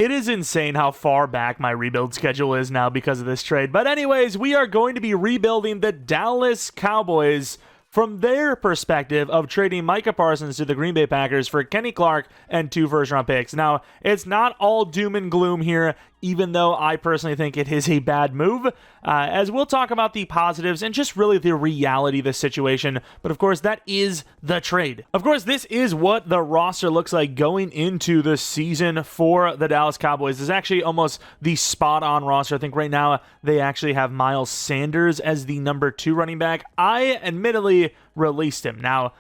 It is insane how far back my rebuild schedule is now because of this trade. But anyways, we are going to be rebuilding the Dallas Cowboys from their perspective of trading Micah Parsons to the Green Bay Packers for Kenny Clark and 2 first-round picks. Now, it's not all doom and gloom here, even though I personally think it is a bad move, as we'll talk about the positives and just really the reality of the situation. But of course, that is the trade. Of course, this is what the roster looks like going into the season for the Dallas Cowboys. This is actually almost the spot-on roster. I think right now they actually have Miles Sanders as the number 2 running back. I admittedly released him. Now,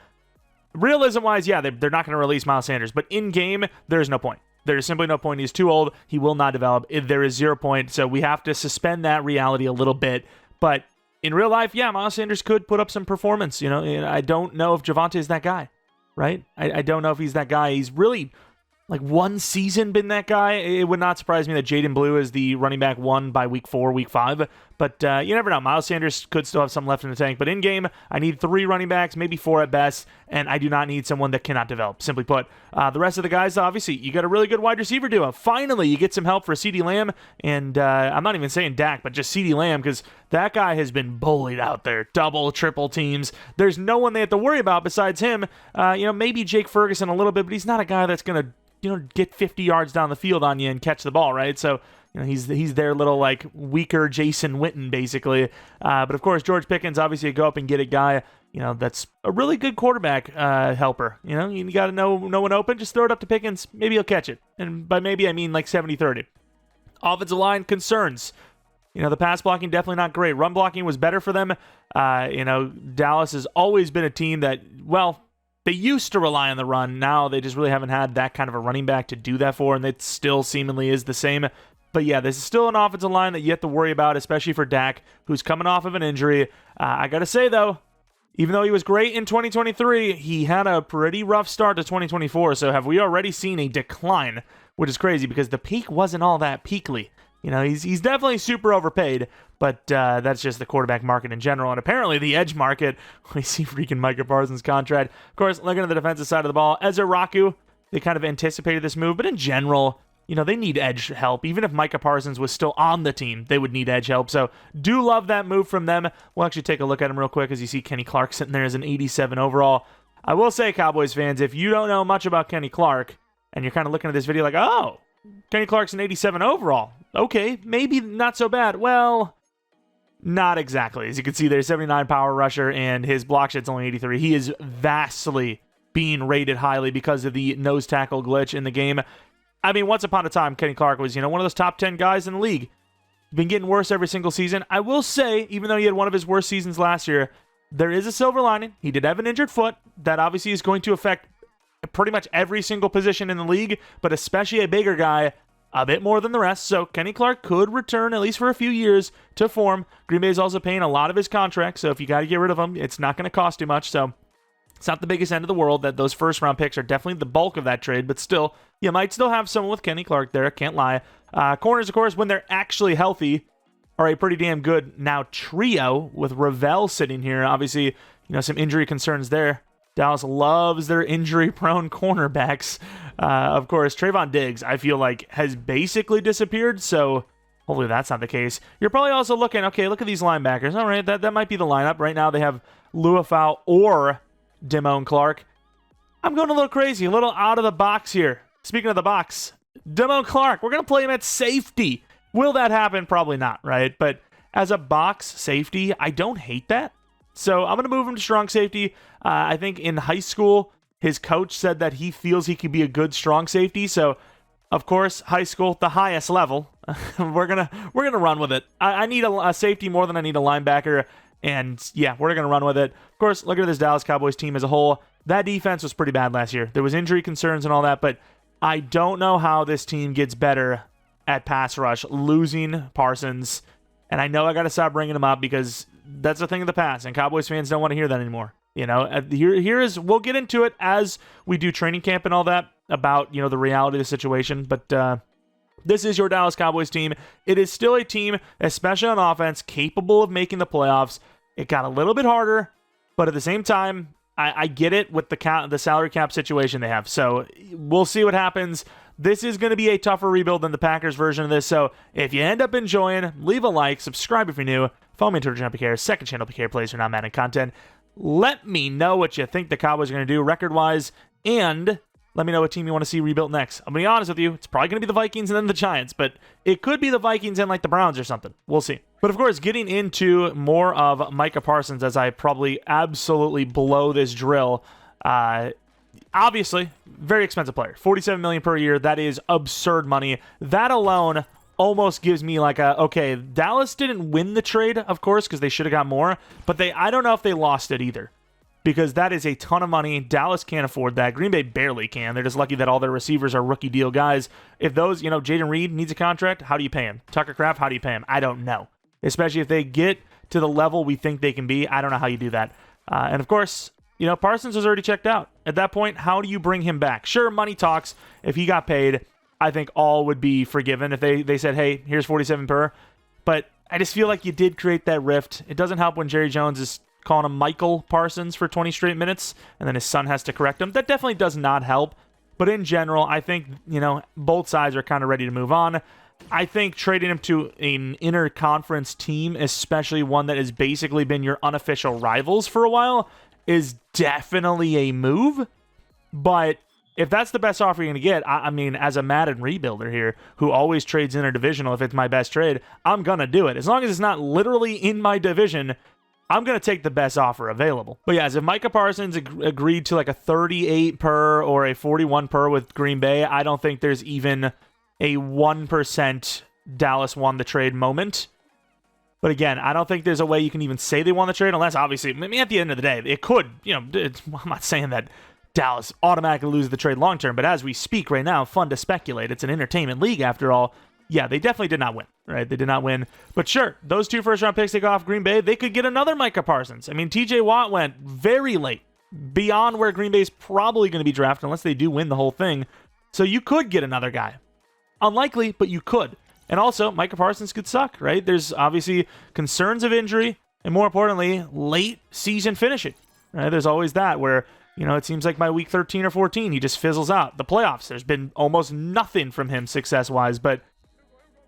realism-wise, yeah, they're not going to release Miles Sanders, but in-game, there's no point. There's simply no point. He's too old. He will not develop. There is 0 point, so we have to suspend that reality a little bit. But in real life, yeah, Miles Sanders could put up some performance. You know, I don't know if Javonte is that guy, right? I don't know if he's that guy. He's really, like, one season been that guy. It would not surprise me that Jaden Blue is the running back 1 by week 4, week 5. But you never know. Miles Sanders could still have some left in the tank. But in-game, I need 3 running backs, maybe 4 at best, and I do not need someone that cannot develop, simply put. The rest of the guys, obviously, you got a really good wide receiver duo. Finally, you get some help for CeeDee Lamb, and I'm not even saying Dak, but just CeeDee Lamb, because that guy has been bullied out there. Double, triple teams. There's no one they have to worry about besides him. Maybe Jake Ferguson a little bit, but he's not a guy that's going to get 50 yards down the field on you and catch the ball, right? So, he's their little, like, weaker Jason Witten, basically. But, of course, George Pickens, obviously, go up and get a guy, that's a really good quarterback helper. You got to know when open, just throw it up to Pickens. Maybe he'll catch it. And by maybe, I mean, like, 70-30. Offensive line concerns. The pass blocking, definitely not great. Run blocking was better for them. Dallas has always been a team that, well, they used to rely on the run. Now they just really haven't had that kind of a running back to do that for, and it still seemingly is the same. But yeah, this is still an offensive line that you have to worry about, especially for Dak, who's coming off of an injury. I got to say, though, even though he was great in 2023, he had a pretty rough start to 2024. So have we already seen a decline, which is crazy because the peak wasn't all that peakly. He's definitely super overpaid, but that's just the quarterback market in general. And apparently the edge market, we see freaking Micah Parsons' contract. Of course, looking at the defensive side of the ball, Ezra Raku, they kind of anticipated this move, but in general, they need edge help. Even if Micah Parsons was still on the team, they would need edge help. So do love that move from them. We'll actually take a look at him real quick as you see Kenny Clark sitting there as an 87 overall. I will say, Cowboys fans, if you don't know much about Kenny Clark, and you're kind of looking at this video like, oh, Kenny Clark's an 87 overall. Okay, maybe not so bad. Well, not exactly. As you can see, there's 79 power rusher, and his block shed's only 83. He is vastly being rated highly because of the nose tackle glitch in the game. I mean, once upon a time, Kenny Clark was, one of those top 10 guys in the league. Been getting worse every single season. I will say, even though he had one of his worst seasons last year, there is a silver lining. He did have an injured foot. That obviously is going to affect pretty much every single position in the league, but especially a bigger guy a bit more than the rest. So Kenny Clark could return, at least for a few years, to form. Green Bay is also paying a lot of his contract, so if you got to get rid of him, it's not going to cost too much. So it's not the biggest end of the world. That those first-round picks are definitely the bulk of that trade, but still, you might still have someone with Kenny Clark there, can't lie. Corners, of course, when they're actually healthy, are a pretty damn good now trio with Ravel sitting here. Obviously, some injury concerns there. Dallas loves their injury-prone cornerbacks. Of course, Trayvon Diggs, I feel like, has basically disappeared, so hopefully that's not the case. You're probably also looking, okay, look at these linebackers. All right, that might be the lineup. Right now they have Luafau or Damone Clark. I'm going a little crazy, a little out of the box here. Speaking of the box, Damone Clark, we're going to play him at safety. Will that happen? Probably not, right? But as a box safety, I don't hate that. So I'm going to move him to strong safety. I think in high school, his coach said that he feels he could be a good strong safety. So, of course, high school, the highest level. we're gonna run with it. I need a safety more than I need a linebacker. And yeah, we're going to run with it. Of course, look at this Dallas Cowboys team as a whole. That defense was pretty bad last year. There was injury concerns and all that, but I don't know how this team gets better at pass rush, losing Parsons. And I know I got to stop bringing him up because that's a thing of the past, and Cowboys fans don't want to hear that anymore. We'll get into it as we do training camp and all that about, the reality of the situation. But this is your Dallas Cowboys team. It is still a team, especially on offense, capable of making the playoffs. It got a little bit harder, but at the same time, I get it with the salary cap situation they have. So we'll see what happens. This is going to be a tougher rebuild than the Packers version of this. So if you end up enjoying, leave a like, subscribe if you're new, follow me on Twitter, Jeromepkr, second channel PK plays for non-Madden content. Let me know what you think the Cowboys are going to do record-wise, and let me know what team you want to see rebuilt next. I'm going to be honest with you, it's probably going to be the Vikings and then the Giants, but it could be the Vikings and like the Browns or something. We'll see. But of course, getting into more of Micah Parsons as I probably absolutely blow this drill. Obviously, very expensive player. $47 million per year. That is absurd money. That alone almost gives me like okay, Dallas didn't win the trade, of course, because they should have got more, but I don't know if they lost it either, because that is a ton of money. Dallas can't afford that. Green Bay barely can. They're just lucky that all their receivers are rookie deal guys. If those, Jaden Reed needs a contract, how do you pay him? Tucker Kraft, how do you pay him? I don't know. Especially if they get to the level we think they can be, I don't know how you do that. And of course, Parsons was already checked out. At that point, how do you bring him back? Sure, money talks. If he got paid, I think all would be forgiven if they said, hey, here's 47 per. But I just feel like you did create that rift. It doesn't help when Jerry Jones is calling him Michael Parsons for 20 straight minutes, and then his son has to correct him. That definitely does not help. But in general, I think, both sides are kind of ready to move on. I think trading him to an interconference team, especially one that has basically been your unofficial rivals for a while, is definitely a move. But if that's the best offer you're going to get, I mean, as a Madden rebuilder here, who always trades interdivisional if it's my best trade, I'm going to do it. As long as it's not literally in my division, I'm going to take the best offer available. But yeah, as if Micah Parsons agreed to like a 38 per or a 41 per with Green Bay, I don't think there's even a 1% Dallas won the trade moment. But again, I don't think there's a way you can even say they won the trade, unless obviously, at the end of the day, it could, I'm not saying that Dallas automatically loses the trade long term, but as we speak right now, fun to speculate. It's an entertainment league after all. Yeah, they definitely did not win, right? They did not win. But sure, those 2 first-round picks they got off Green Bay, they could get another Micah Parsons. I mean, TJ Watt went very late, beyond where Green Bay's probably going to be drafted, unless they do win the whole thing. So you could get another guy. Unlikely, but you could. And also, Micah Parsons could suck, right? There's obviously concerns of injury, and more importantly, late season finishing, right? There's always that where, it seems like by week 13 or 14, he just fizzles out. The playoffs, there's been almost nothing from him success-wise, but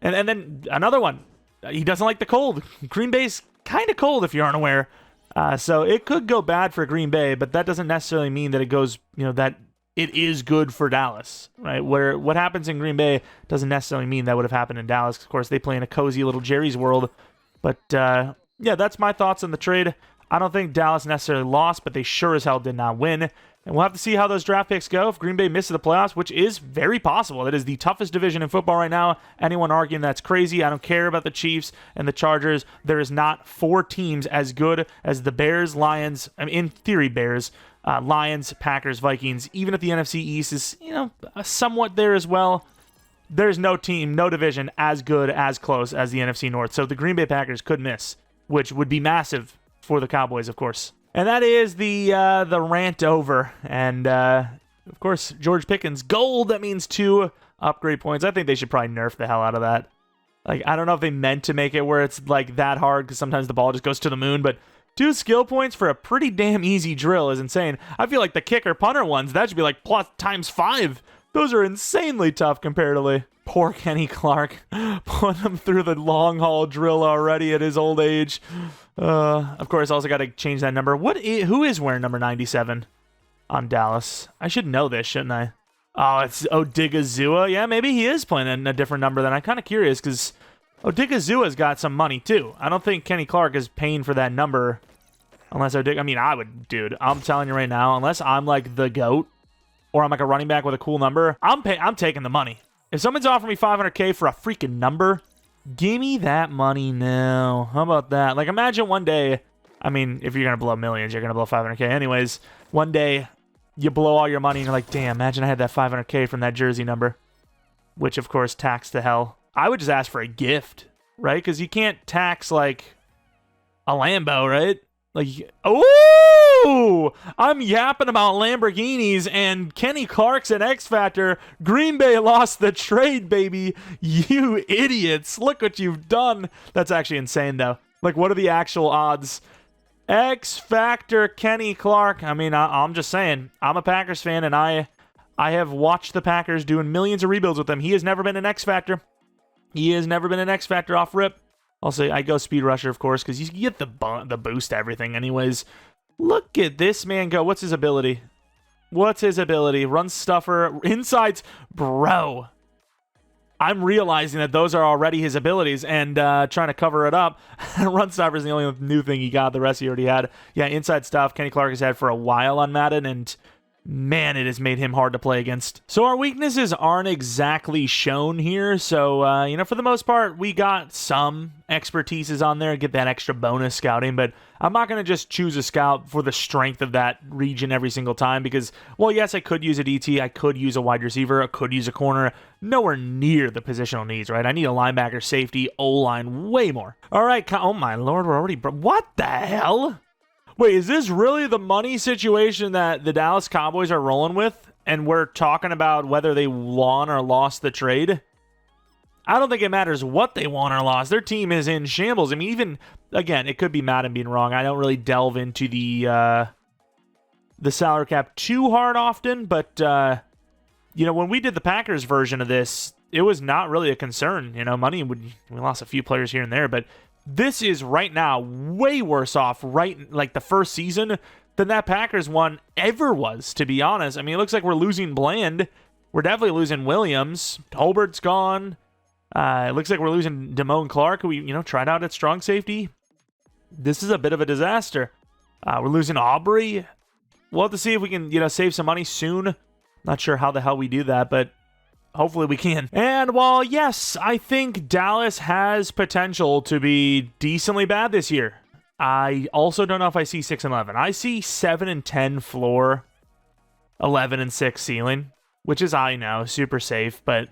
and then another one, he doesn't like the cold. Green Bay's kind of cold if you aren't aware. So it could go bad for Green Bay, but that doesn't necessarily mean that it goes, that it is good for Dallas, right? Where what happens in Green Bay doesn't necessarily mean that would have happened in Dallas. Of course, they play in a cozy little Jerry's world. But yeah, that's my thoughts on the trade. I don't think Dallas necessarily lost, but they sure as hell did not win. And we'll have to see how those draft picks go. If Green Bay misses the playoffs, which is very possible. It is the toughest division in football right now. Anyone arguing that's crazy, I don't care about the Chiefs and the Chargers. There is not 4 teams as good as the Bears, Lions, in theory Bears, Lions, Packers, Vikings. Even if the NFC East is, somewhat there as well, there's no team, no division as good, as close as the NFC North. So the Green Bay Packers could miss, which would be massive for the Cowboys, of course. And that is the rant over. And, of course, George Pickens, gold, that means 2 upgrade points. I think they should probably nerf the hell out of that. Like, I don't know if they meant to make it where it's, like, that hard, because sometimes the ball just goes to the moon, but 2 skill points for a pretty damn easy drill is insane. I feel like the kicker-punter ones, that should be, like, plus times 5. Those are insanely tough comparatively. Poor Kenny Clark, putting him through the long-haul drill already at his old age. Of course, also got to change that number. Who is wearing number 97 on Dallas? I should know this, shouldn't I? Oh, it's Odigizua. Yeah, maybe he is playing a different number than I'm kind of curious, because Odigizua's got some money, too. I don't think Kenny Clark is paying for that number, unless I would, dude. I'm telling you right now, unless I'm like the GOAT, or I'm like a running back with a cool number, I'm taking the money. If someone's offering me $500K for a freaking number, give me that money now. How about that? Like, imagine one day, if you're going to blow millions, you're going to blow $500K anyways. One day, you blow all your money and you're like, damn, imagine I had that $500K from that jersey number. Which, of course, tax to hell. I would just ask for a gift, right? Because you can't tax, like, a Lambo, right? Like, oh, I'm yapping about Lamborghinis and Kenny Clark's an X Factor. Green Bay lost the trade, baby. You idiots. Look what you've done. That's actually insane, though. Like, what are the actual odds X Factor Kenny Clark. I mean, I'm just saying, I'm a Packers fan, and I have watched the Packers doing millions of rebuilds with them. He has never been an X Factor. He has never been an X Factor off rip. I'll say I go speed rusher, of course, because you get the boost to everything anyways. Look at this man go. What's his ability? What's his ability? Run stuffer, insides. Bro. I'm realizing that those are already his abilities and trying to cover it up. Run stuffer is the only new thing he got. The rest he already had. Yeah, inside stuff Kenny Clark has had for a while on Madden, and man, it has made him hard to play against. So our weaknesses aren't exactly shown here. So, for the most part, we got some expertises on there, get that extra bonus scouting, but I'm not going to just choose a scout for the strength of that region every single time because, well, yes, I could use a DT, I could use a wide receiver, I could use a corner, nowhere near the positional needs, right? I need a linebacker, safety, O-line, way more. All right, oh my lord, we're already, what the hell? Wait, is this really the money situation that the Dallas Cowboys are rolling with? And we're talking about whether they won or lost the trade? I don't think it matters what they won or lost. Their team is in shambles. I mean, even, again, it could be Madden being wrong. I don't really delve into the salary cap too hard often. But, when we did the Packers version of this, it was not really a concern. We lost a few players here and there, but this is right now way worse off like the first season than that Packers one ever was, to be honest. I mean, it looks like we're losing Bland. We're definitely losing Williams. Tolbert's gone. It looks like we're losing Damone Clark, who we, tried out at strong safety. This is a bit of a disaster. We're losing Aubrey. We'll have to see if we can, save some money soon. Not sure how the hell we do that, but hopefully we can. And while, yes, I think Dallas has potential to be decently bad this year, I also don't know if I see 6-11. I see 7-10 floor, 11-6 ceiling, which is, I know, super safe, but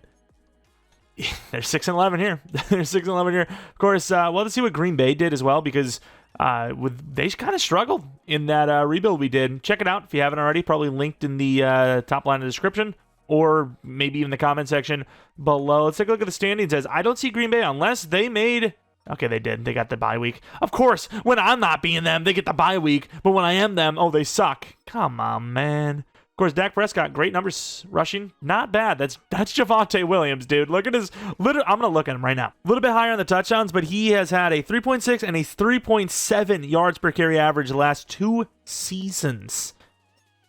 there's 6-11 here. There's 6-11 here. Of course, we'll have to see what Green Bay did as well, because they kind of struggled in that rebuild we did. Check it out if you haven't already. Probably linked in the top line of the description, or maybe even the comment section below. Let's take a look at the standings. As I don't see Green Bay unless they made... Okay, they did. They got the bye week. Of course, when I'm not being them, they get the bye week. But when I am them, oh, they suck. Come on, man. Of course, Dak Prescott, great numbers rushing. Not bad. That's Javonte Williams, dude. Look at his... I'm going to look at him right now. A little bit higher on the touchdowns, but he has had a 3.6 and a 3.7 yards per carry average the last 2 seasons.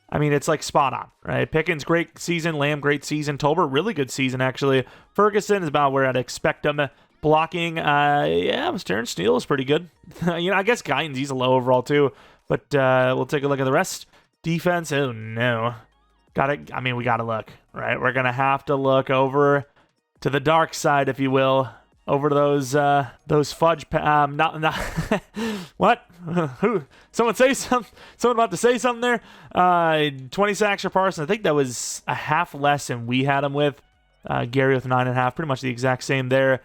I mean, it's like spot on, right? Pickens, great season. Lamb, great season. Tolbert, really good season, actually. Ferguson is about where I'd expect him. Blocking, Terrence Steele is pretty good. I guess Guyton's, he's a low overall, too. But we'll take a look at the rest. Defense, oh, no. We gotta look, right? We're gonna have to look over to the dark side, if you will. Over to those fudge... What? Who? Someone say something? Someone about to say something there? 20 sacks for Parsons. I think that was a half less than we had him with. Gary with 9.5. Pretty much the exact same there.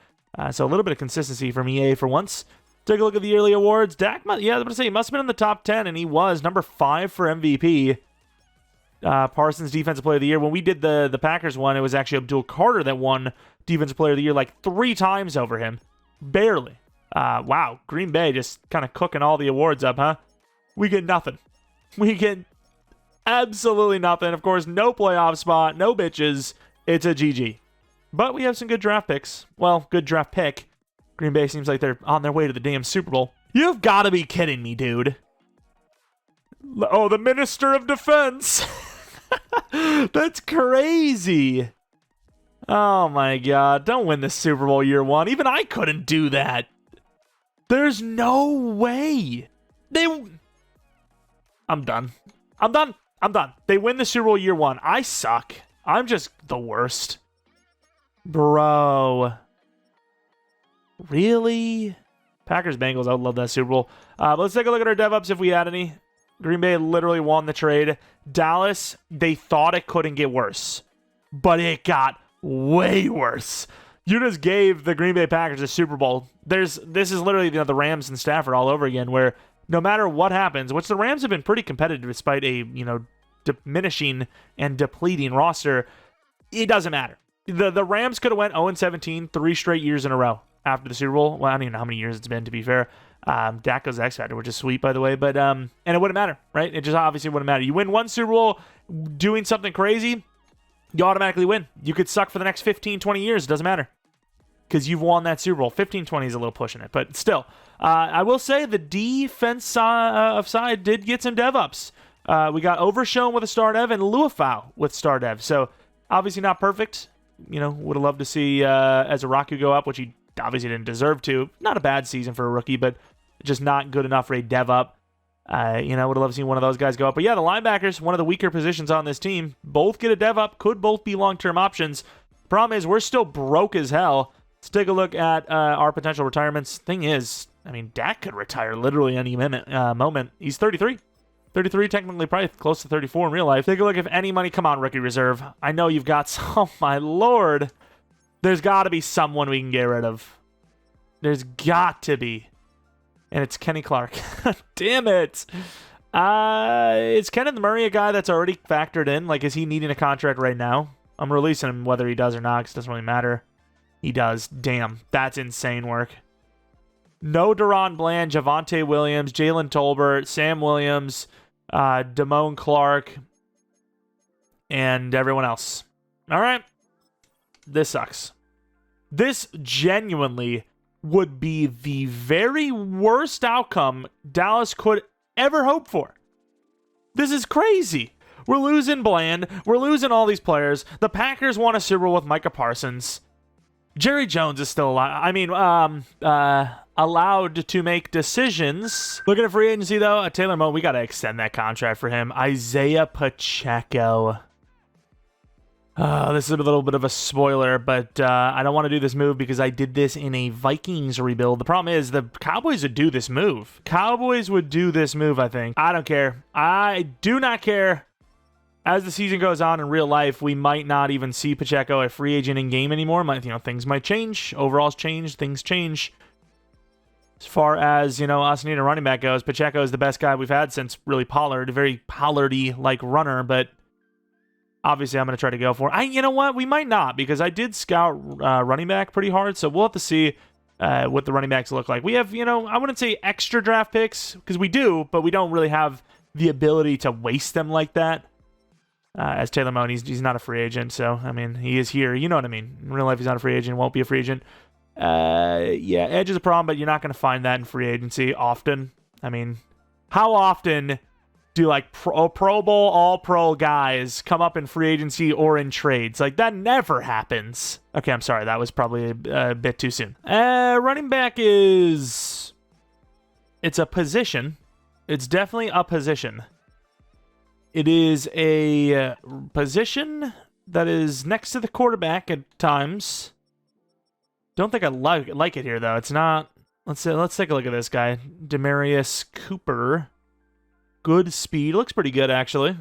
So a little bit of consistency from EA for once. Take a look at the yearly awards. Dak, I was going to say, he must have been in the top 10, and he was number 5 for MVP. Parsons Defensive Player of the Year. When we did the Packers one, it was actually Abdul Carter that won Defensive Player of the Year like 3 times over him. Barely. Wow, Green Bay just kind of cooking all the awards up, huh? We get nothing. We get absolutely nothing. Of course, no playoff spot, no bitches. It's a GG. But we have some good draft picks. Well, good draft pick. Green Bay seems like they're on their way to the damn Super Bowl. You've got to be kidding me, dude. Oh, the Minister of Defense. That's crazy. Oh, my God. Don't win the Super Bowl year 1. Even I couldn't do that. There's no way. I'm done. They win the Super Bowl year 1. I suck. I'm just the worst. Bro. Really? Packers, Bengals, I would love that Super Bowl. Let's take a look at our DevOps if we had any. Green Bay literally won the trade. Dallas, they thought it couldn't get worse. But it got way worse. You just gave the Green Bay Packers a Super Bowl. This is literally the Rams and Stafford all over again, where no matter what happens, which the Rams have been pretty competitive despite a diminishing and depleting roster, it doesn't matter. The Rams could have went 0-17 3 straight years in a row after the Super Bowl. Well, I don't even know how many years it's been, to be fair. Dak goes X Factor, which is sweet, by the way. But and it wouldn't matter, right? It just obviously wouldn't matter. You win one Super Bowl doing something crazy, you automatically win. You could suck for the next 15, 20 years. It doesn't matter because you've won that Super Bowl. 15, 20 is a little pushing it, but still. I will say the defense side did get some dev ups. We got Overshown with a star dev and Luafau with star dev. So obviously not perfect. Would have loved to see Ezraku go up, which he obviously didn't deserve to. Not a bad season for a rookie, but just not good enough for a dev up. Would have loved to see one of those guys go up. But yeah, the linebackers, one of the weaker positions on this team, both get a dev up. Could both be long-term options. Problem is, we're still broke as hell. Let's take a look at our potential retirements. Thing is, Dak could retire literally any moment. He's 33. 33, technically probably close to 34 in real life. Take a look if any money. Come on, rookie reserve. I know you've got some. Oh, my Lord. There's got to be someone we can get rid of. There's got to be. And it's Kenny Clark. Damn it. Is Kenneth Murray a guy that's already factored in? Like, is he needing a contract right now? I'm releasing him whether he does or not because it doesn't really matter. He does. Damn. That's insane work. No Deron Bland, Javonte Williams, Jalen Tolbert, Sam Williams, Damone Clark, and everyone else. All right. This sucks. This genuinely would be the very worst outcome Dallas could ever hope for. This is crazy. We're losing Bland. We're losing all these players. The Packers won a Super Bowl with Micah Parsons. Jerry Jones is still alive. Allowed to make decisions. Looking at free agency, though. Taylor Moe, we got to extend that contract for him. Isaiah Pacheco. This is a little bit of a spoiler, but I don't want to do this move because I did this in a Vikings rebuild. The problem is the Cowboys would do this move. I think. I don't care. I do not care. As the season goes on in real life, we might not even see Pacheco a free agent in game anymore. Things might change. Overalls change. Things change. As far as, us needing a running back goes, Pacheco is the best guy we've had since really Pollard. A very Pollard-y-like runner, but obviously I'm going to try to go for it. You know what? We might not because I did scout running back pretty hard, so we'll have to see what the running backs look like. We have, I wouldn't say extra draft picks because we do, but we don't really have the ability to waste them like that. As Taylor Moe, he's not a free agent, so, he is here. You know what I mean? In real life, he's not a free agent, won't be a free agent. Yeah, edge is a problem, but you're not going to find that in free agency often. How often do, Pro Bowl, All-Pro guys come up in free agency or in trades? That never happens. Okay, I'm sorry, that was probably a bit too soon. Running back it's a position. It's definitely a position. It is a position that is next to the quarterback at times. Don't think I like it here, though. It's not. Let's take a look at this guy. Demarius Cooper. Good speed. Looks pretty good, actually.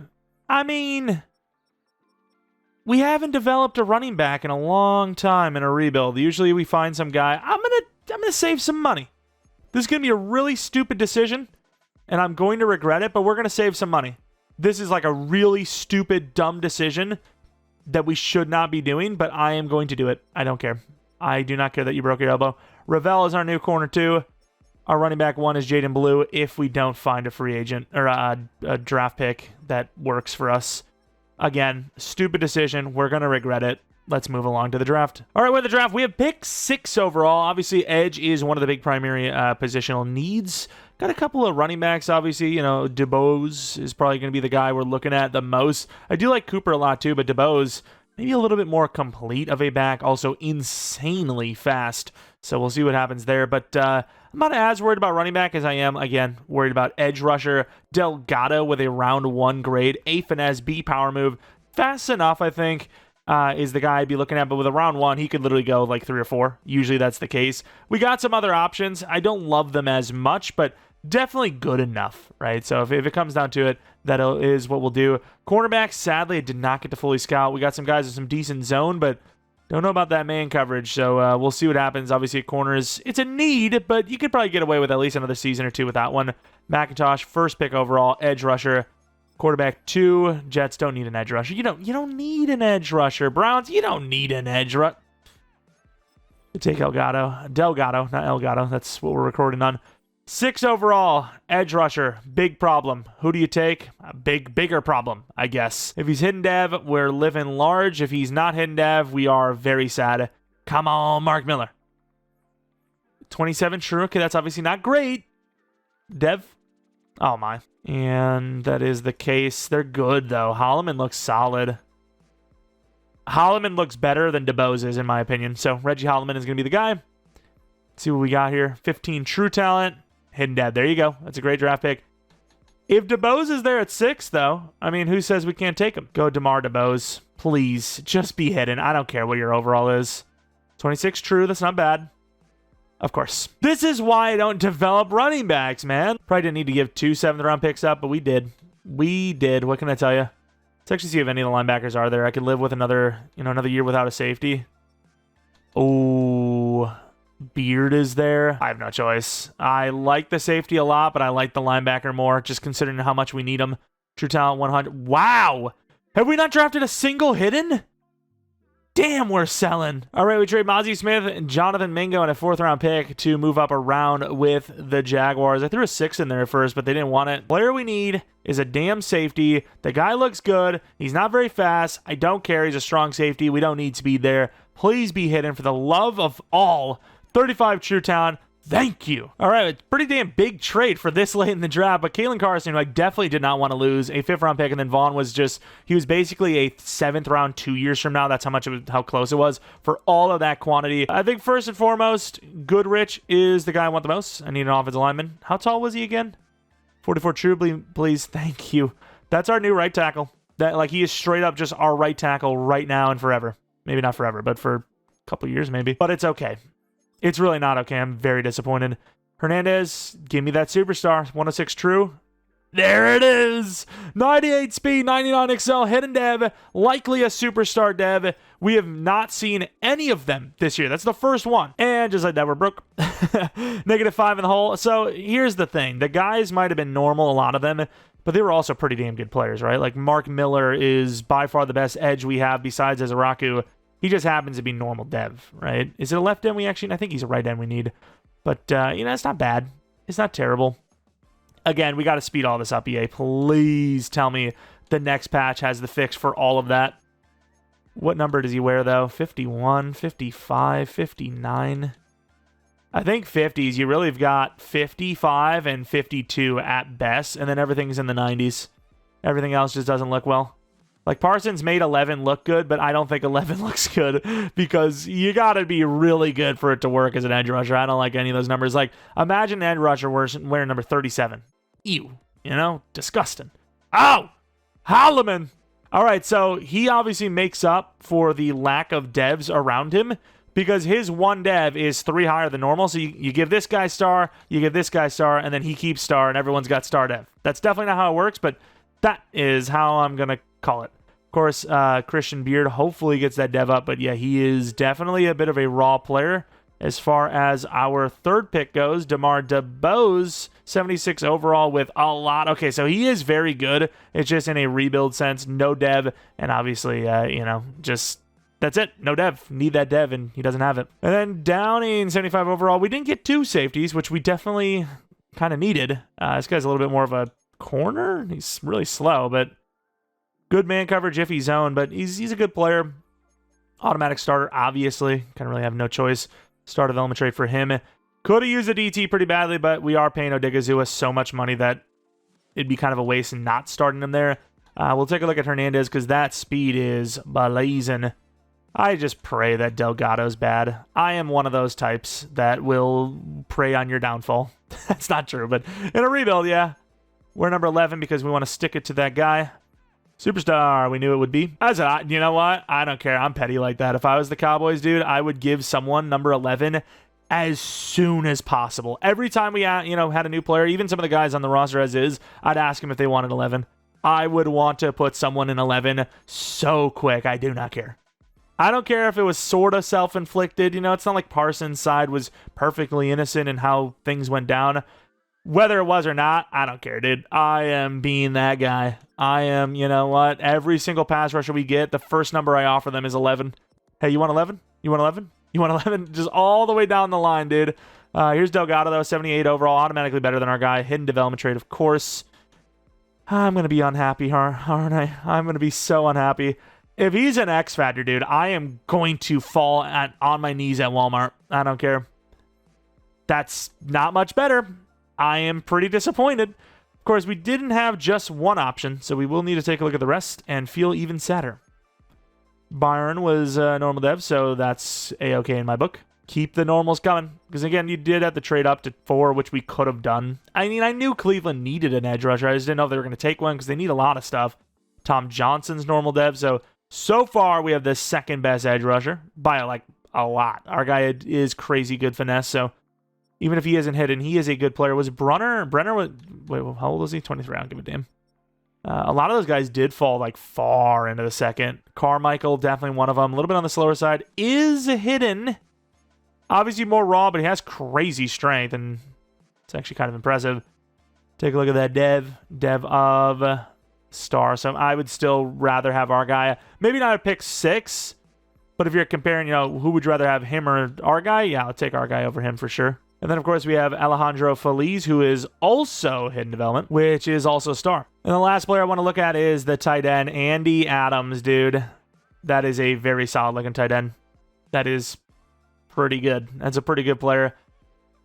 We haven't developed a running back in a long time in a rebuild. Usually we find some guy. I'm gonna save some money. This is gonna be a really stupid decision, and I'm going to regret it, but we're gonna save some money. This is a really stupid, dumb decision that we should not be doing, but I am going to do it. I don't care. I do not care that you broke your elbow. Ravel is our new corner 2. Our running back 1 is Jaden Blue if we don't find a free agent or a draft pick that works for us. Again, stupid decision. We're going to regret it. Let's move along to the draft. All right, with the draft, we have pick 6 overall. Obviously, edge is one of the big primary positional needs. Got a couple of running backs, obviously. DeBose is probably going to be the guy we're looking at the most. I do like Cooper a lot, too, but DeBose, maybe a little bit more complete of a back. Also insanely fast. So we'll see what happens there. But I'm not as worried about running back as I am, again, worried about edge rusher. Delgado with a round 1 grade. A finesse, B power move. Fast enough, I think. Is the guy I'd be looking at, but with a round 1, he could literally go 3 or 4. Usually that's the case. We got some other options. I don't love them as much, but definitely good enough, right? So if it comes down to it, that is what we'll do. Cornerback, sadly, I did not get to fully scout. We got some guys with some decent zone, but don't know about that man coverage, so we'll see what happens. Obviously, at corners, it's a need, but you could probably get away with at least another season or 2 with that one. McIntosh, first pick overall, edge rusher. Quarterback 2, Jets don't need an edge rusher. You don't need an edge rusher. Browns, you don't need an edge rusher. Take Delgado, not Elgato. That's what we're recording on. 6 overall, edge rusher, big problem. Who do you take? A bigger problem, I guess. If he's hidden dev, we're living large. If he's not hidden dev, we are very sad. Come on, Mark Miller. 27 true. Okay, that's obviously not great. Dev? Oh, my. And that is the case. They're good, though. Holloman looks solid. Holloman looks better than DeBose is, in my opinion. So Reggie Holloman is going to be the guy. Let's see what we got here. 15 true talent. Hidden dev. There you go. That's a great draft pick. If DeBose is there at 6, though, I mean, who says we can't take him? Go DeMar DeBose. Please, just be hidden. I don't care what your overall is. 26 true. That's not bad. Of course. This is why I don't develop running backs, man. Probably didn't need to give 2 7th-round picks up, but we did. We did. What can I tell you? Let's actually see if any of the linebackers are there. I could live with another year without a safety. Oh, Beard is there. I have no choice. I like the safety a lot, but I like the linebacker more, just considering how much we need him. True talent 100. Wow! Have we not drafted a single hidden? Damn, we're selling. All right, we trade Mozzie Smith and Jonathan Mingo and a 4th-round pick to move up around with the Jaguars. I threw a 6 in there at first, but they didn't want it. Player we need is a damn safety. The guy looks good. He's not very fast. I don't care. He's a strong safety. We don't need speed there. Please be hidden for the love of all. 35 true talent. Thank you. All right, it's pretty damn big trade for this late in the draft, but Kalen Carson, who I definitely did not want to lose, a 5th-round pick, and then Vaughn was he was basically a 7th round 2 years from now. That's how close it was for all of that quantity. I think first and foremost, Goodrich is the guy I want the most. I need an offensive lineman. How tall was he again? 44 true, please. Thank you. That's our new right tackle. He is straight up just our right tackle right now and forever. Maybe not forever, but for a couple years maybe. But it's okay. It's really not okay. I'm very disappointed. Hernandez, give me that superstar. 106 true. There it is. 98 speed, 99 excel, hidden dev, likely a superstar dev. We have not seen any of them this year. That's the first one. And just like that, we're broke. -5 in the hole. So here's the thing. The guys might have been normal, a lot of them, but they were also pretty damn good players, right? Like Mark Miller is by far the best edge we have besides Azaraku. He just happens to be normal dev, right? Is it a left end I think he's a right end we need. But, it's not bad. It's not terrible. Again, we got to speed all this up, EA. Please tell me the next patch has the fix for all of that. What number does he wear, though? 51, 55, 59. I think 50s. You really have got 55 and 52 at best, and then everything's in the 90s. Everything else just doesn't look well. Like, Parsons made 11 look good, but I don't think 11 looks good because you got to be really good for it to work as an edge rusher. I don't like any of those numbers. Like, imagine an edge rusher wearing number 37. Ew. Disgusting. Oh! Holloman! All right, so he obviously makes up for the lack of devs around him because his one dev is 3 higher than normal. So you give this guy star, you give this guy star, and then he keeps star, and everyone's got star dev. That's definitely not how it works, but that is how I'm going to call it. Of course, Christian Beard hopefully gets that dev up, but yeah, he is definitely a bit of a raw player. As far as our 3rd pick goes, DeMar DeBose, 76 overall with a lot. Okay, so he is very good. It's just in a rebuild sense, no dev, and obviously, just that's it. No dev. Need that dev, and he doesn't have it. And then Downing, 75 overall. We didn't get 2 safeties, which we definitely kind of needed. This guy's a little bit more of a corner. He's really slow, but good man coverage if he's zone, but he's a good player. Automatic starter, obviously. Kind of really have no choice. Start development trade for him. Could have used a DT pretty badly, but we are paying Odigizua so much money that it'd be kind of a waste not starting him there. We'll take a look at Hernandez because that speed is blazing. I just pray that Delgado's bad. I am one of those types that will prey on your downfall. That's not true, but in a rebuild, yeah. We're number 11 because we want to stick it to that guy. Superstar, we knew it would be. You know what? I don't care. I'm petty like that. If I was the Cowboys, dude, I would give someone number 11 as soon as possible. Every time we had a new player, even some of the guys on the roster as is, I'd ask them if they wanted 11. I would want to put someone in 11 so quick. I do not care. I don't care if it was sort of self-inflicted. It's not like Parsons' side was perfectly innocent in how things went down. Whether it was or not, I don't care, dude. I am being that guy. I am, every single pass rusher we get, the first number I offer them is 11. Hey, you want 11? You want 11? You want 11? Just all the way down the line, dude. Here's Delgado, though, 78 overall, automatically better than our guy. Hidden development trade, of course. I'm going to be unhappy, aren't I? I'm going to be so unhappy. If he's an X Factor, dude, I am going to fall on my knees at Walmart. I don't care. That's not much better. I am pretty disappointed. Of course, we didn't have just one option, so we will need to take a look at the rest and feel even sadder. Byron was normal dev, so that's A-okay in my book. Keep the normals coming, because again, you did have to trade up to 4, which we could have done. I mean, I knew Cleveland needed an edge rusher. I just didn't know if they were going to take one, because they need a lot of stuff. Tom Johnson's normal dev, so far we have the second best edge rusher by like a lot. Our guy is crazy good finesse, so even if he isn't hidden, he is a good player. Was Brenner was, wait, how old was he? 23, I don't give a damn. A lot of those guys did fall like far into the second. Carmichael, definitely one of them. A little bit on the slower side. Is hidden. Obviously more raw, but he has crazy strength, and it's actually kind of impressive. Take a look at that dev of star. So I would still rather have our guy. Maybe not a pick 6, but if you're comparing, who would you rather have, him or our guy? Yeah, I'll take our guy over him for sure. And then, of course, we have Alejandro Feliz, who is also hidden development, which is also a star. And the last player I want to look at is the tight end, Andy Adams, dude. That is a very solid-looking tight end. That is pretty good. That's a pretty good player.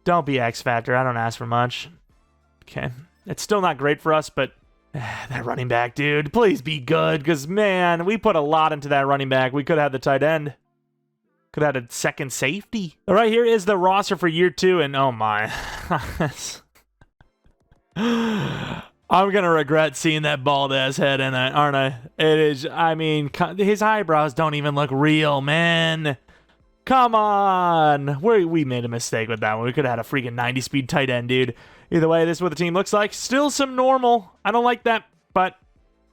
Don't be X Factor. I don't ask for much. Okay. It's still not great for us, but that running back, dude, please be good, because, man, we put a lot into that running back. We could have had the tight end. Could have had a second safety. All right, here is the roster for year 2, and oh my. I'm going to regret seeing that bald-ass head in it, aren't I? It is, I mean, his eyebrows don't even look real, man. Come on. We made a mistake with that one. We could have had a freaking 90-speed tight end, dude. Either way, this is what the team looks like. Still some normal. I don't like that, but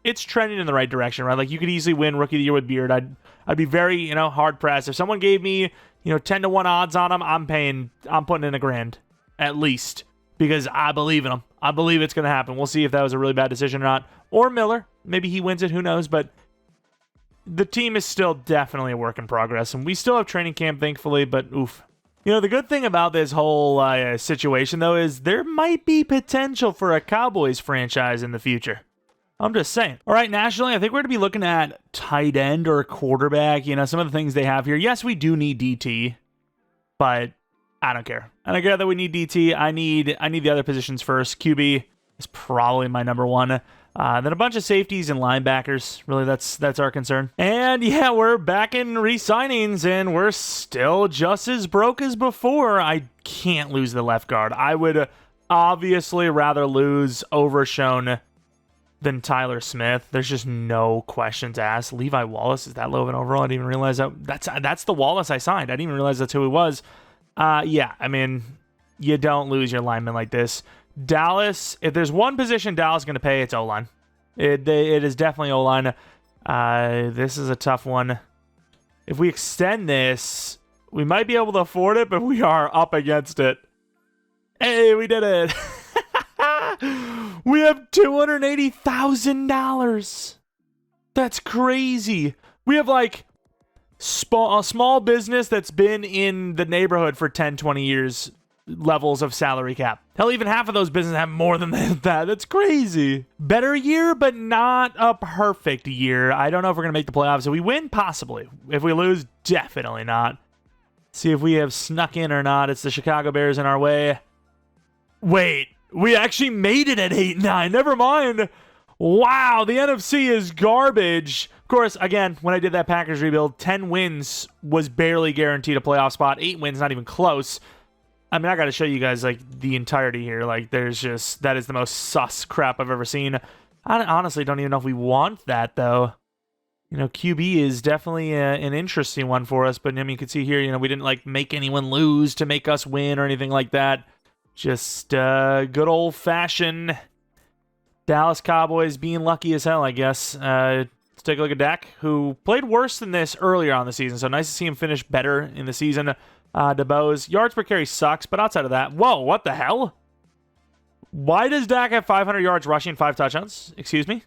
it's trending in the right direction, right? Like, you could easily win Rookie of the Year with Beard. I'd be very, hard-pressed. If someone gave me, 10-1 odds on him, I'm putting in $1,000, at least, because I believe in him. I believe it's going to happen. We'll see if that was a really bad decision or not. Or Miller. Maybe he wins it. Who knows? But the team is still definitely a work in progress, and we still have training camp, thankfully, but oof. The good thing about this whole situation, though, is there might be potential for a Cowboys franchise in the future. I'm just saying. All right, nationally, I think we're going to be looking at tight end or quarterback. Some of the things they have here. Yes, we do need DT, but I don't care. I don't care that we need DT. I need the other positions first. QB is probably my number one. Then a bunch of safeties and linebackers. Really, that's our concern. And yeah, we're back in re-signings, and we're still just as broke as before. I can't lose the left guard. I would obviously rather lose Overshone than Tyler Smith. There's just no questions asked. Levi Wallace, is that low of an overall? I didn't even realize that. That's the Wallace I signed. I didn't even realize that's who he was. Yeah, I mean, you don't lose your lineman like this. Dallas, if there's one position Dallas is going to pay, it's O-line. It is definitely O-line. This is a tough one. If we extend this, we might be able to afford it, but we are up against it. Hey, we did it. We have $280,000. That's crazy. We have like a small business that's been in the neighborhood for 10, 20 years levels of salary cap. Hell, even half of those businesses have more than that. That's crazy. Better year, but not a perfect year. I don't know if we're going to make the playoffs. If we win, possibly. If we lose, definitely not. See if we have snuck in or not. It's the Chicago Bears in our way. Wait, we actually made it at 8-9. Never mind. Wow, the NFC is garbage. Of course, again, when I did that Packers rebuild, 10 wins was barely guaranteed a playoff spot. 8 wins, not even close. I mean, I got to show you guys, like, the entirety here. Like, there's just, that is the most sus crap I've ever seen. I honestly don't even know if we want that, though. QB is definitely an interesting one for us. But, I mean, you can see here, we didn't, like, make anyone lose to make us win or anything like that. Just good old-fashioned Dallas Cowboys being lucky as hell, I guess. Let's take a look at Dak, who played worse than this earlier on the season. So nice to see him finish better in the season. DeBose, yards per carry sucks, but outside of that, whoa, what the hell? Why does Dak have 500 yards rushing, 5 touchdowns? Excuse me.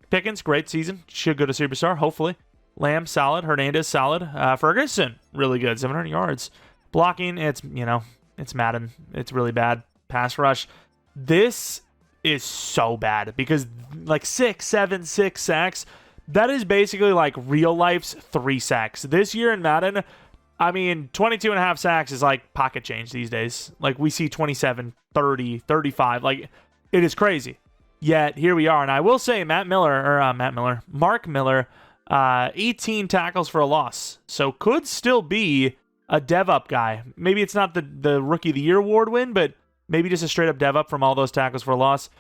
Pickens, great season. Should go to Superstar, hopefully. Lamb, solid. Hernandez, solid. Ferguson, really good, 700 yards. Blocking, it's It's Madden. It's really bad. Pass rush. This is so bad because like 6, 7, 6 sacks, that is basically like real life's 3 sacks. This year in Madden, I mean, 22.5 sacks is like pocket change these days. Like we see 27, 30, 35. Like it is crazy. Yet here we are. And I will say Mark Miller, 18 tackles for a loss. So could still be a dev up guy. Maybe it's not the Rookie of the Year award win, but maybe just a straight up dev up from all those tackles for a loss.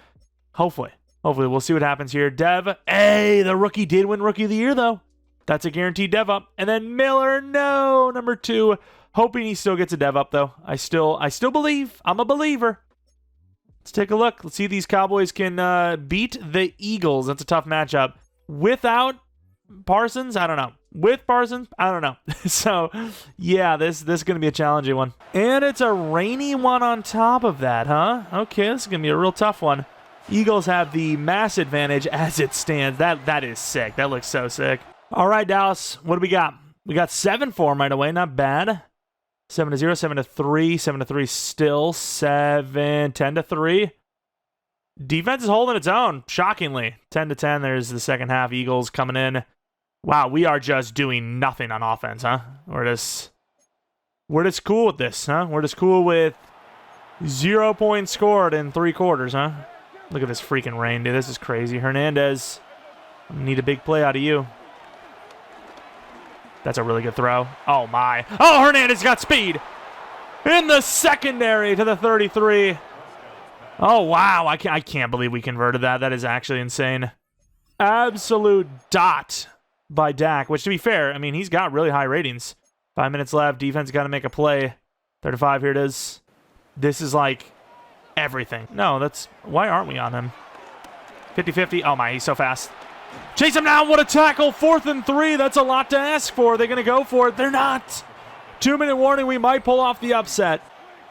Hopefully we'll see what happens here. Dev, hey, the rookie did win Rookie of the Year though. That's a guaranteed dev up. And then Miller, no, number 2. Hoping he still gets a dev up though. I still believe. I'm a believer. Let's take a look. Let's see if these Cowboys can beat the Eagles. That's a tough matchup. Without Parsons, I don't know. With Parsons, I don't know. So, yeah, this is going to be a challenging one. And it's a rainy one on top of that, huh? Okay, this is going to be a real tough one. Eagles have the mass advantage as it stands. That is sick. That looks so sick. All right, Dallas, what do we got? We got 7 for them right away. Not bad. 7-0, 7-3, 7-3 still. 10-3. Defense is holding its own, shockingly. 10-10, there's the second half. Eagles coming in. Wow, we are just doing nothing on offense, huh? We're just cool with this, huh? We're just cool with 0 points scored in 3 quarters, huh? Look at this freaking rain, dude. This is crazy. Hernandez, need a big play out of you. That's a really good throw. Oh, my. Oh, Hernandez got speed. In the secondary to the 33. Oh, wow. I can't believe we converted that. That is actually insane. Absolute dot by Dak, which to be fair, I mean, he's got really high ratings. 5 minutes left. Defense got to make a play. 35, here it is. This is like everything. No, why aren't we on him? 50-50. Oh, my. He's so fast. Chase him down. What a tackle. 4th and 3. That's a lot to ask for. Are they going to go for it? They're not. 2-minute warning. We might pull off the upset.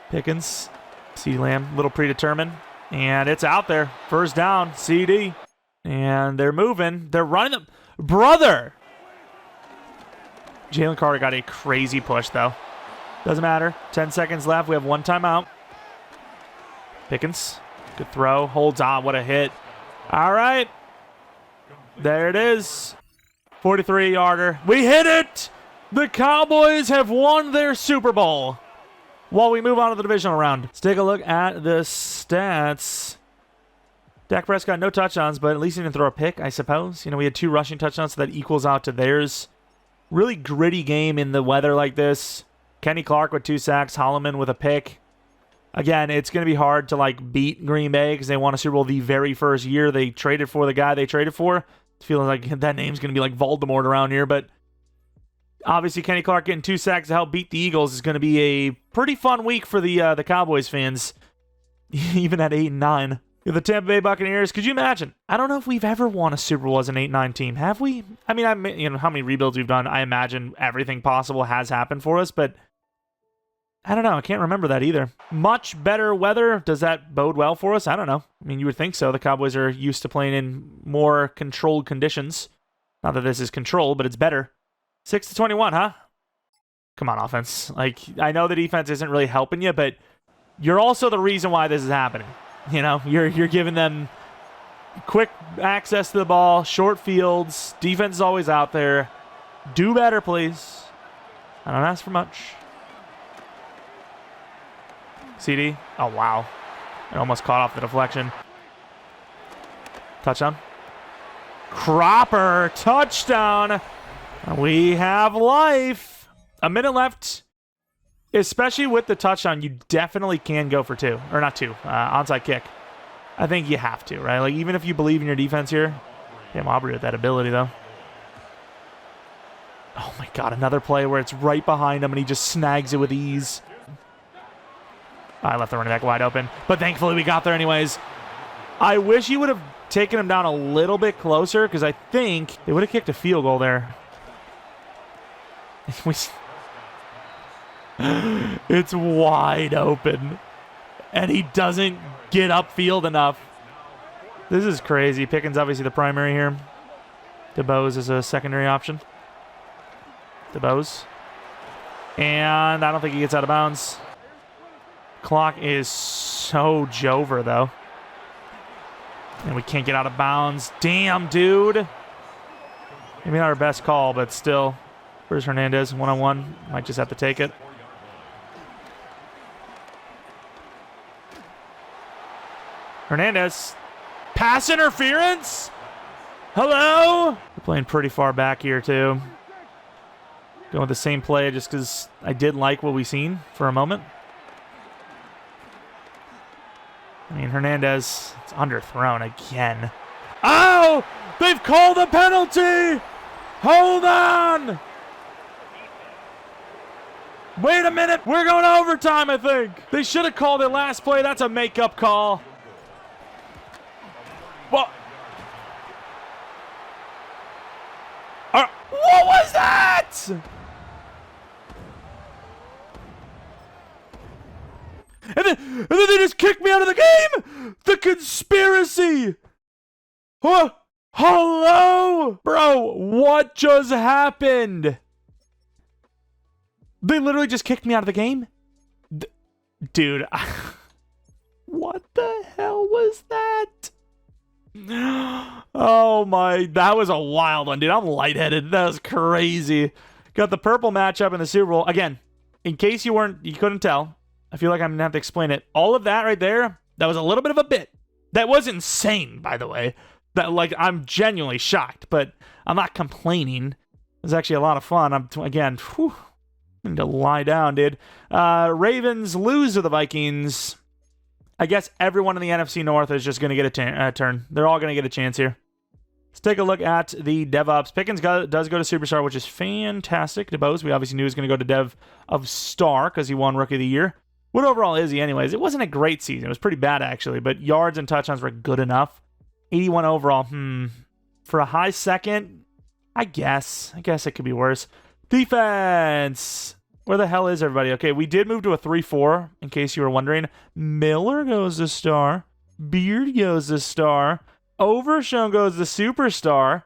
Pickens. CeeDee Lamb. A little predetermined. And it's out there. First down. CD. And they're moving. They're running them. Brother. Jalen Carter got a crazy push, though. Doesn't matter. 10 seconds left. We have 1 timeout. Pickens. Good throw. Holds on. What a hit. All right. There it is. 43-yarder. We hit it! The Cowboys have won their Super Bowl. While we move on to the divisional round, let's take a look at the stats. Dak Prescott, no touchdowns, but at least he didn't throw a pick, I suppose. You know, we had 2 rushing touchdowns, so that equals out to theirs. Really gritty game in the weather like this. Kenny Clark with 2 sacks, Holloman with a pick. Again, it's going to be hard to, like, beat Green Bay because they won a Super Bowl the very first year they traded for the guy they traded for. It's feeling like that name's going to be like Voldemort around here, but obviously Kenny Clark getting 2 sacks to help beat the Eagles is going to be a pretty fun week for the Cowboys fans, even at 8-9. The Tampa Bay Buccaneers, could you imagine? I don't know if we've ever won a Super Bowl as an 8-9 team. Have we? I mean, you know, how many rebuilds we've done, I imagine everything possible has happened for us, but I don't know. I can't remember that either. Much better weather. Does that bode well for us? I don't know. I mean, you would think so. The Cowboys are used to playing in more controlled conditions. Not that this is controlled, but it's better. 6-21, huh? Come on, offense. Like, I know the defense isn't really helping you, but you're also the reason why this is happening. You know, you're giving them quick access to the ball, short fields. Defense is always out there. Do better, please. I don't ask for much. CD. Oh, wow. It almost caught off the deflection. Touchdown. Cropper. Touchdown. We have life. A minute left. Especially with the touchdown, you definitely can go for 2. Or not 2. Onside kick. I think you have to, right? Like, even if you believe in your defense here. Damn, Aubrey with that ability, though. Oh, my God. Another play where it's right behind him and he just snags it with ease. I left the running back wide open, but thankfully we got there anyways. I wish he would have taken him down a little bit closer because I think they would have kicked a field goal there. It's wide open, and he doesn't get upfield enough. This is crazy. Pickens obviously the primary here. DeBose is a secondary option. DeBose. And I don't think he gets out of bounds. Clock is so Jover, though. And we can't get out of bounds. Damn, dude. Maybe not our best call, but still. Where's Hernandez? One-on-one. Might just have to take it. Hernandez. Pass interference? Hello? We're playing pretty far back here, too. Going with the same play just because I did like what we seen for a moment. I mean, Hernandez, it's underthrown again. Oh! They've called a penalty! Hold on! Wait a minute! We're going to overtime, I think. They should have called it last play. That's a makeup call. What? What was that? And then they just kicked me out of the game? The conspiracy! Huh? Hello? Bro, what just happened? They literally just kicked me out of the game? Dude, what the hell was that? Oh my, that was a wild one, dude. I'm lightheaded. That was crazy. Got the purple matchup in the Super Bowl. Again, in case you couldn't tell, I feel like I'm gonna have to explain it. All of that right there, that was a little bit of a bit. That was insane, by the way. That, like, I'm genuinely shocked, but I'm not complaining. It was actually a lot of fun. I need to lie down, dude. Ravens lose to the Vikings. I guess everyone in the NFC North is just going to get a turn. They're all going to get a chance here. Let's take a look at the DevOps. Pickens does go to Superstar, which is fantastic. DeBose, we obviously knew he was going to go to Dev of Star because he won Rookie of the Year. What overall is he anyways? It wasn't a great season. It was pretty bad, actually, but yards and touchdowns were good enough. 81 overall. For a high second, I guess it could be worse. Defense. Where the hell is everybody? Okay, we did move to a 3-4, in case you were wondering. Miller goes to Star. Beard goes to Star. Overshown goes to Superstar.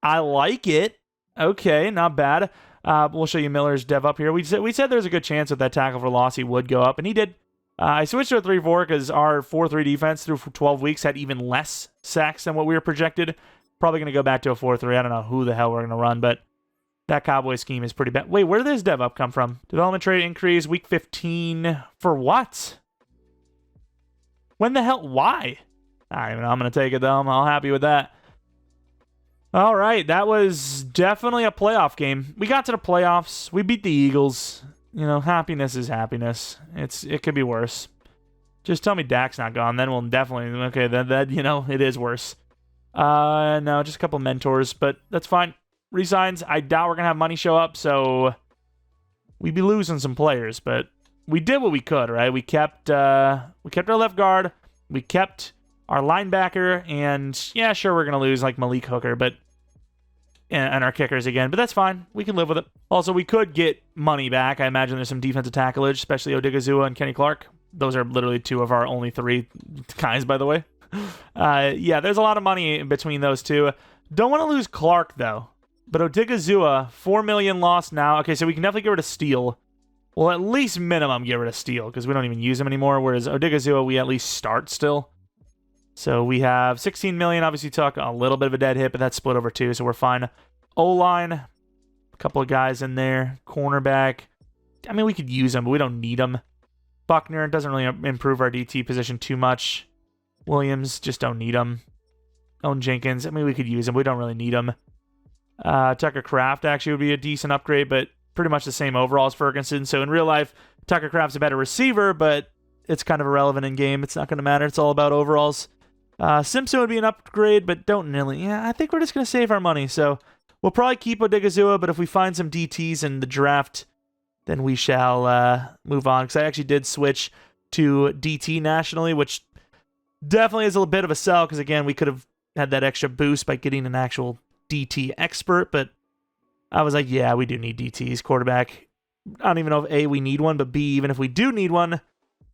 I like it. Okay, not bad. We'll show you Miller's dev up here. We said there's a good chance with that tackle for loss he would go up, and he did. I switched to a 3-4 because our 4-3 defense through 12 weeks had even less sacks than what we were projected. Probably going to go back to a 4-3. I don't know who the hell we're going to run, but that Cowboy scheme is pretty bad. Wait, where did this dev up come from? Development trade increase, week 15. For what? When the hell? Why? I don't even know. I'm going to take it, though. I'm all happy with that. All right, that was definitely a playoff game. We got to the playoffs. We beat the Eagles. You know, happiness is happiness. It could be worse. Just tell me Dak's not gone. Then we'll definitely... Okay, then you know, it is worse. No, just a couple mentors, but that's fine. Resigns, I doubt we're going to have money show up, so we'd be losing some players, but we did what we could, right? We kept our left guard, we kept our linebacker, and yeah, sure, we're going to lose like Malik Hooker, but and our kickers again, but that's fine. We can live with it. Also, we could get money back. I imagine there's some defensive tackleage, especially Odigizua and Kenny Clark. Those are literally two of our only three guys, by the way. Yeah, there's a lot of money in between those two. Don't want to lose Clark, though. But Odigizua, $4 million lost now. Okay, so we can definitely get rid of Steele. Well, at least minimum get rid of Steele, because we don't even use him anymore, whereas Odigizua, we at least start still. So we have $16 million, obviously took a little bit of a dead hit, but that's split over two, so we're fine. O-line, a couple of guys in there. Cornerback, I mean, we could use them, but we don't need them. Buckner doesn't really improve our DT position too much. Williams, just don't need him. Owen Jenkins, I mean, we could use him, but we don't really need him. Tucker Kraft actually would be a decent upgrade, but pretty much the same overall as Ferguson. So in real life, Tucker Kraft's a better receiver, but it's kind of irrelevant in game. It's not going to matter. It's all about overalls. Simpson would be an upgrade, but don't really. Yeah, I think we're just going to save our money. So we'll probably keep Odigizua, but if we find some DTs in the draft, then we shall move on. Because I actually did switch to DT nationally, which definitely is a bit of a sell, because again, we could have had that extra boost by getting an actual DT expert, but I was like, yeah, we do need DTs, quarterback. I don't even know if A, we need one, but B, even if we do need one,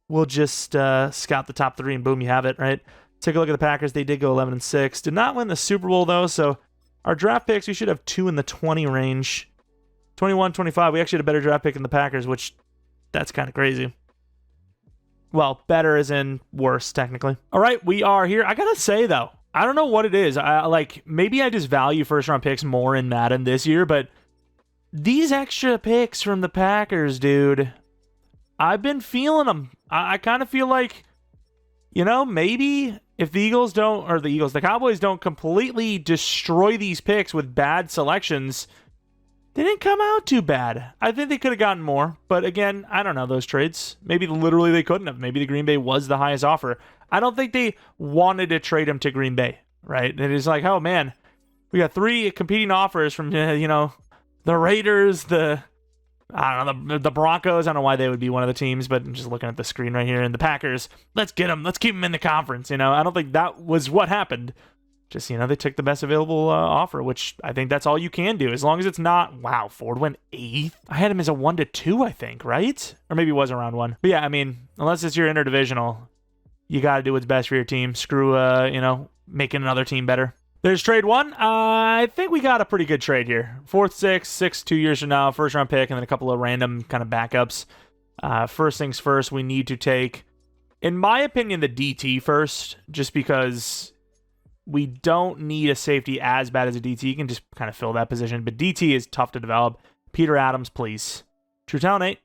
we'll just scout the top three and boom, you have it, right? Take a look at the Packers. They did go 11-6. Did not win the Super Bowl, though, so our draft picks, we should have 2 in the 20 range. 21, 25, we actually had a better draft pick than the Packers, which that's kind of crazy. Well, better as in worse, technically. All right, we are here. I gotta say, though, I don't know what it is. Maybe I just value first-round picks more in Madden this year, but these extra picks from the Packers, dude, I've been feeling them. I kind of feel like, maybe if the Cowboys don't completely destroy these picks with bad selections, they didn't come out too bad. I think they could have gotten more, but again, I don't know those trades. Maybe literally they couldn't have. Maybe the Green Bay was the highest offer. I don't think they wanted to trade him to Green Bay, right? It is like, oh man, we got 3 competing offers from, the Raiders, the Broncos. I don't know why they would be one of the teams, but I'm just looking at the screen right here. And the Packers, let's get them. Let's keep them in the conference. I don't think that was what happened. Just, they took the best available offer, which I think that's all you can do. As long as it's not, wow, Ford went 8th. I had him as a 1-2, I think, right? Or maybe it was around 1. But yeah, I mean, unless it's your interdivisional, you got to do what's best for your team. Screw, making another team better. There's trade 1. I think we got a pretty good trade here. 4th, 6th, 2 years from now, first round pick, and then a couple of random kind of backups. First things first, we need to take, in my opinion, the DT first, just because we don't need a safety as bad as a DT. You can just kind of fill that position, but DT is tough to develop. Peter Adams, please. True talent 8.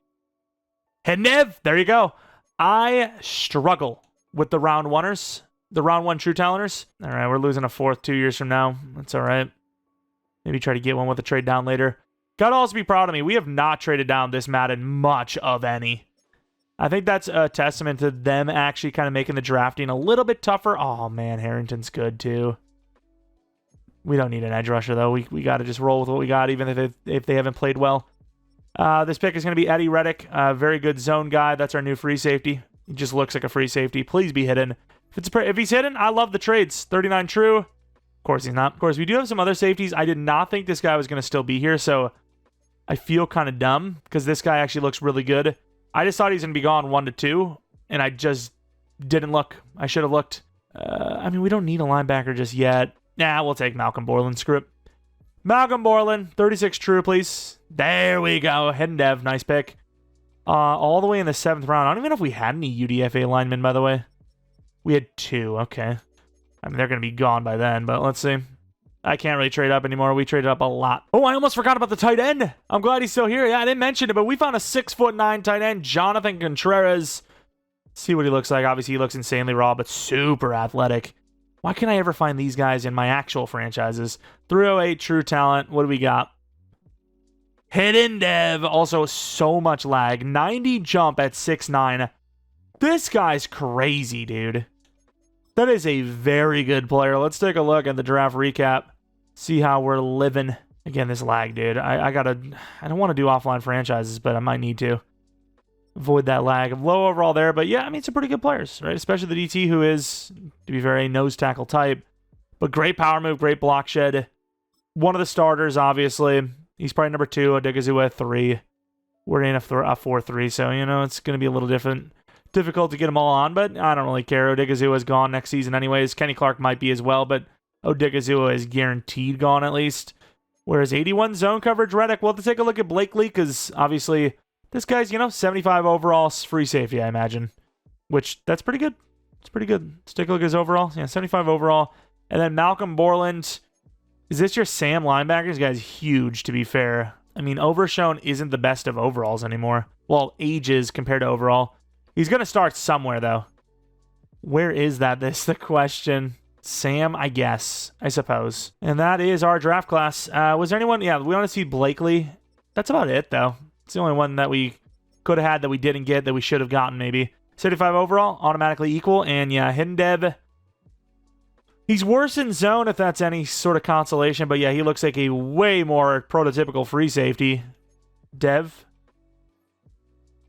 Hednev, there you go. I struggle with the round 1ers. The round 1 true talenters. All right, we're losing a 4th 2 years from now. That's all right. Maybe try to get one with a trade down later. Gotta also be proud of me. We have not traded down this Madden much of any. I think that's a testament to them actually kind of making the drafting a little bit tougher. Oh, man, Harrington's good, too. We don't need an edge rusher, though. We got to just roll with what we got, even if they haven't played well. This pick is going to be Eddie Reddick. Very good zone guy. That's our new free safety. He just looks like a free safety. Please be hidden. If he's hidden, I love the trades. 39 true. Of course he's not. Of course, we do have some other safeties. I did not think this guy was going to still be here, so I feel kind of dumb because this guy actually looks really good. I just thought he's going to be gone 1-2, and I just didn't look. I should have looked. We don't need a linebacker just yet. Nah, we'll take Malcolm Borland. Screw it. Malcolm Borland, 36 true, please. There we go. Hidden Dev, nice pick. All the way in the 7th round. I don't even know if we had any UDFA linemen, by the way. We had 2, okay. They're going to be gone by then, but let's see. I can't really trade up anymore. We traded up a lot. Oh, I almost forgot about the tight end. I'm glad he's still here. Yeah, I didn't mention it, but we found a 6'9" tight end, Jonathan Contreras. See what he looks like. Obviously, he looks insanely raw, but super athletic. Why can't I ever find these guys in my actual franchises? 308 true talent. What do we got? Hidden Dev. Also, so much lag. 90 jump at 6'9". This guy's crazy, dude. That is a very good player. Let's take a look at the draft recap. See how we're living. Again, this lag, dude. I don't want to do offline franchises, but I might need to. Avoid that lag. Low overall there, but yeah, some pretty good players, right? Especially the DT, who is, to be fair, a nose tackle type. But great power move, great block shed. One of the starters, obviously. He's probably number 2. Odigizua at 3. We're in a 4-3, so, it's going to be a little difficult to get them all on, but I don't really care. Odigizua is gone next season anyways. Kenny Clark might be as well, but Odigizua is guaranteed gone at least. Whereas 81 zone coverage Reddick. We'll have to take a look at Blakely because obviously this guy's, 75 overall free safety, I imagine. Which, that's pretty good. It's pretty good. Let's take a look at his overall. Yeah, 75 overall. And then Malcolm Borland. Is this your Sam linebacker? This guy's huge, to be fair. Overshown isn't the best of overalls anymore. Well, ages compared to overall. He's going to start somewhere, though. Where is that? That's the question. Sam, I guess. I suppose. And that is our draft class. Was there anyone? Yeah, we want to see Blakely. That's about it, though. It's the only one that we could have had that we didn't get that we should have gotten, maybe. 75 overall, automatically equal. And yeah, Hidden Dev. He's worse in zone, if that's any sort of consolation. But yeah, he looks like a way more prototypical free safety. Dev.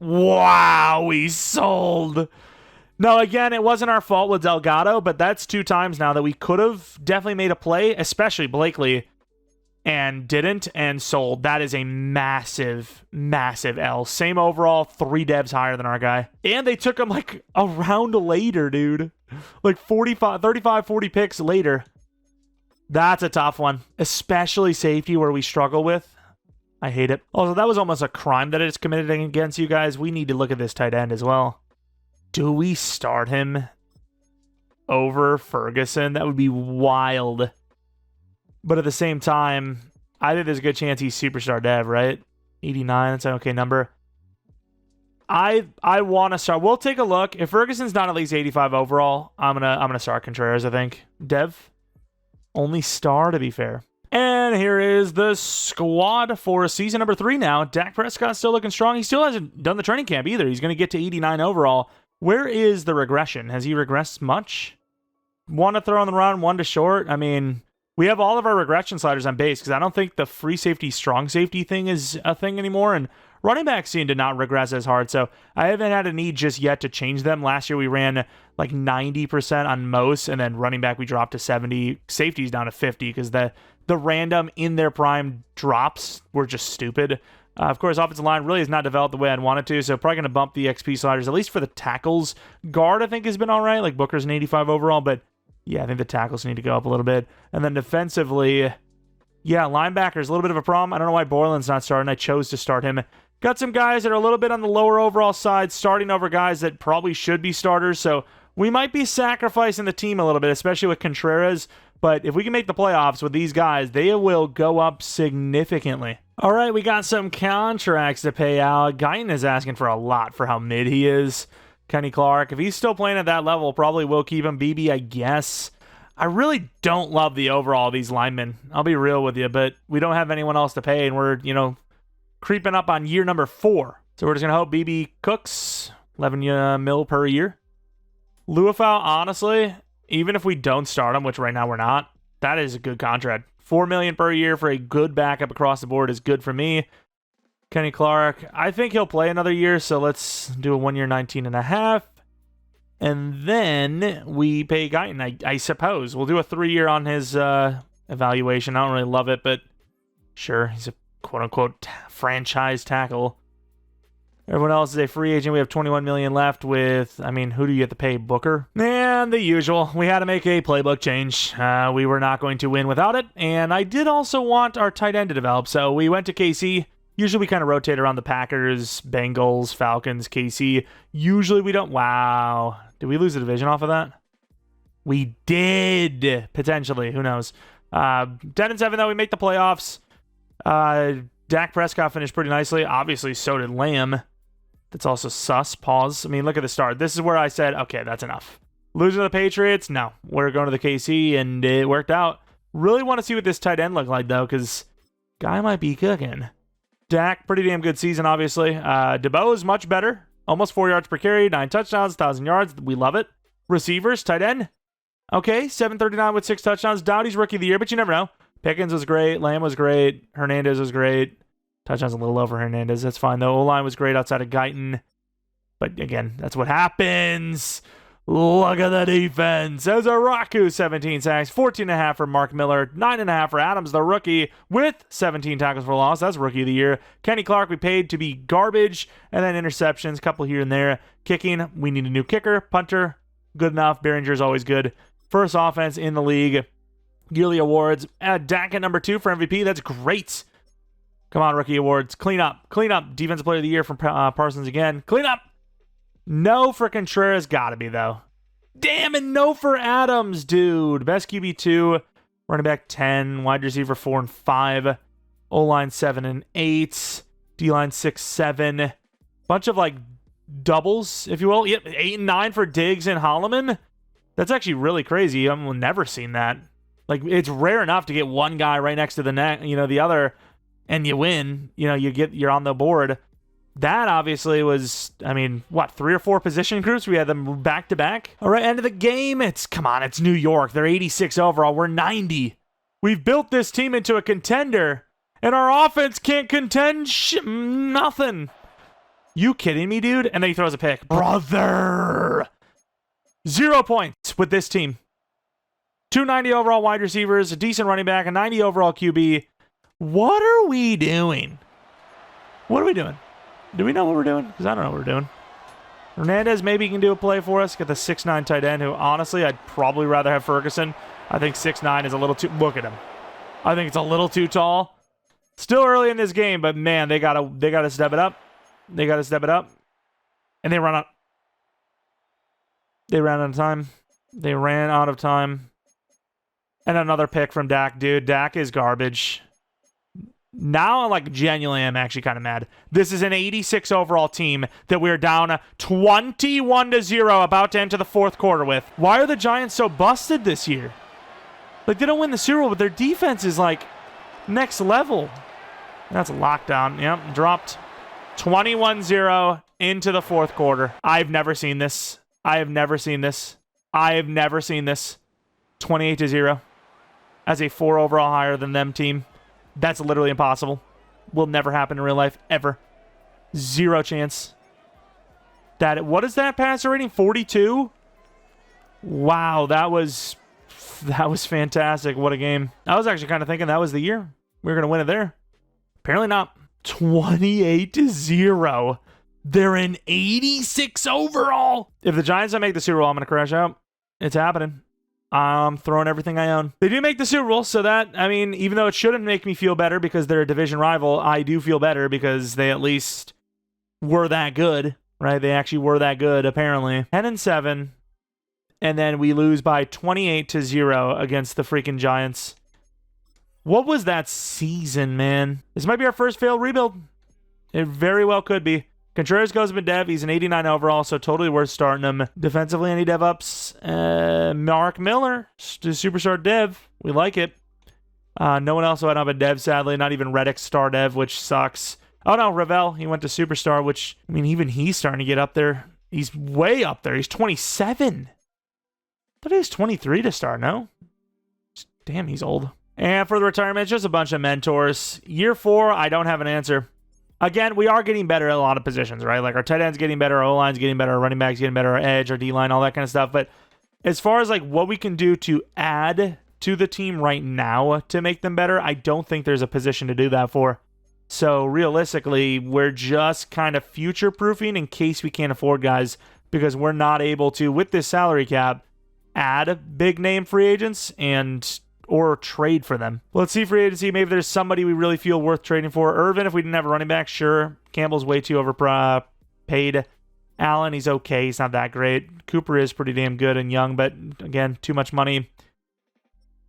Wow, we sold. No, again, it wasn't our fault with Delgado, but that's 2 times now that we could have definitely made a play, especially Blakely, and didn't, and sold. That is a massive, massive L. Same overall, 3 devs higher than our guy. And they took him like a round later, dude. Like 35, 40 picks later. That's a tough one, especially safety where we struggle with. I hate it. Also, that was almost a crime that it's committed against you guys. We need to look at this tight end as well. Do we start him over Ferguson? That would be wild. But at the same time, I think there's a good chance he's superstar dev, right? 89, that's an okay number. I want to start. We'll take a look. If Ferguson's not at least 85 overall, I'm gonna start Contreras, I think. Dev. Only star, to be fair. And here is the squad for season number 3 now. Dak Prescott still looking strong. He still hasn't done the training camp either. He's going to get to 89 overall. Where is the regression? Has he regressed much? One to throw on the run, one to short. I mean, we have all of our regression sliders on base because I don't think the free safety, strong safety thing is a thing anymore. And running backs seem to not regress as hard. So I haven't had a need just yet to change them. Last year we ran like 90% on most, and then running back we dropped to 70. Safety's down to 50 because the random in their prime drops were just stupid. Of course, offensive line really has not developed the way I'd want it to, so probably going to bump the XP sliders, at least for the tackles. Guard, I think, has been all right. Like, Booker's an 85 overall, but yeah, I think the tackles need to go up a little bit. And then defensively, yeah, linebacker's a little bit of a problem. I don't know why Borland's not starting. I chose to start him. Got some guys that are a little bit on the lower overall side, starting over guys that probably should be starters, so we might be sacrificing the team a little bit, especially with Contreras. But if we can make the playoffs with these guys, they will go up significantly. All right, we got some contracts to pay out. Guyton is asking for a lot for how mid he is. Kenny Clark, if he's still playing at that level, probably will keep him. BB, I guess. I really don't love the overall of these linemen. I'll be real with you, but we don't have anyone else to pay, and we're, creeping up on year number 4. So we're just going to hope BB cooks. 11 mil per year. Luafau, honestly, even if we don't start him, which right now we're not, that is a good contract. $4 million per year for a good backup across the board is good for me. Kenny Clark, I think he'll play another year, so let's do a 1 year 19.5. And then we pay Guyton, I suppose. We'll do a 3 year on his evaluation. I don't really love it, but sure, he's a quote-unquote franchise tackle. Everyone else is a free agent. We have $21 million left with, who do you have to pay? Booker? And the usual. We had to make a playbook change. We were not going to win without it. And I did also want our tight end to develop. So we went to KC. Usually we kind of rotate around the Packers, Bengals, Falcons, KC. Usually we don't. Wow. Did we lose the division off of that? We did. Potentially. Who knows? 10-7 though. We make the playoffs. Dak Prescott finished pretty nicely. Obviously, so did Lamb. That's also sus. Pause. Look at the start. This is where I said, okay, that's enough. Losing to the Patriots? No. We're going to the KC, and it worked out. Really want to see what this tight end look like, though, because guy might be cooking. Dak, pretty damn good season, obviously. Debo is much better. Almost 4 yards per carry, 9 touchdowns, 1,000 yards. We love it. Receivers, tight end. Okay, 739 with 6 touchdowns. Dowdy's rookie of the year, but you never know. Pickens was great. Lamb was great. Hernandez was great. Touchdowns a little over Hernandez. That's fine, though. O-line was great outside of Guyton. But, again, that's what happens. Look at the defense. Ozaraku, 17 sacks. 14.5 for Mark Miller. 9.5 for Adams, the rookie, with 17 tackles for loss. That's rookie of the year. Kenny Clark, we paid to be garbage. And then interceptions, a couple here and there. Kicking, we need a new kicker. Punter, good enough. Behringer's always good. First offense in the league. Yearly awards. Dak at number 2 for MVP. That's great. Come on, rookie awards. Clean up. Clean up. Defensive player of the year from Parsons again. Clean up. No for Contreras. Gotta be, though. Damn, and no for Adams, dude. Best QB 2. Running back 10. Wide receiver 4 and 5. O-line 7 and 8. D-line 6, 7. Bunch of, doubles, if you will. Yep, 8 and 9 for Diggs and Holloman. That's actually really crazy. I've never seen that. It's rare enough to get one guy right next to the other, and you win. You're on the board. That obviously was, 3 or 4 position groups. We had them back to back. All right, end of the game. It's New York. They're 86 overall. We're 90. We've built this team into a contender, and our offense can't contend nothing. You kidding me, dude? And then he throws a pick. Brother! 0 points with this team. 290 overall wide receivers, a decent running back, a 90 overall QB. What are we doing? What are we doing? Do we know what we're doing? Because I don't know what we're doing. Hernandez maybe can do a play for us. Got the 6'9" tight end who, honestly, I'd probably rather have Ferguson. I think 6'9" is a little too... Look at him. I think it's a little too tall. Still early in this game, but man, they gotta step it up. They gotta step it up. And they run up. They ran out of time. They ran out of time. And another pick from Dak, dude. Dak is garbage. Now, like, genuinely, I'm actually kind of mad. This is an 86 overall team that we're down 21-0, about to enter the fourth quarter with. Why are the Giants so busted this year? Like, they don't win the Super Bowl, but their defense is, like, next level. That's a lockdown. Yep, dropped 21-0 into the fourth quarter. I've never seen this. I have never seen this. I have never seen this. 28-0 as a 4 overall higher than them team. That's literally impossible. Will never happen in real life, ever. Zero chance. What is that passer rating? 42? Wow, that was fantastic. What a game. I was actually kind of thinking that was the year we were going to win it there. Apparently not. 28-0. They're an 86 overall. If the Giants don't make the Super Bowl, I'm going to crash out. It's happening. I'm throwing everything I own. They do make the Super Bowl, so that, I mean, even though it shouldn't make me feel better because they're a division rival, I do feel better because they at least were that good, right? They actually were that good, apparently. 10-7, and then we lose by 28-0 against the freaking Giants. What was that season, man? This might be our first failed rebuild. It very well could be. Contreras goes with Dev. He's an 89 overall, so totally worth starting him. Defensively, any dev ups? Mark Miller, superstar dev. We like it. No one else went up a dev, sadly. Not even Reddick star dev, which sucks. Oh, no, Ravel. He went to superstar, which, I mean, even he's starting to get up there. He's way up there. He's 27. I thought he was 23 to start, no? Damn, he's old. And for the retirement, it's just a bunch of mentors. Year 4, I don't have an answer. Again, we are getting better at a lot of positions, right? Like, our tight end's getting better, our O-line's getting better, our running back's getting better, our edge, our D-line, all that kind of stuff. But as far as, like, what we can do to add to the team right now to make them better, I don't think there's a position to do that for. So, realistically, we're just kind of future-proofing in case we can't afford guys because we're not able to, with this salary cap, add big-name free agents or trade for them. Let's see free agency. Maybe there's somebody we really feel worth trading for. Irvin, if we didn't have a running back, sure. Campbell's way too overpaid. Allen, he's okay. He's not that great. Cooper is pretty damn good and young, but again, too much money.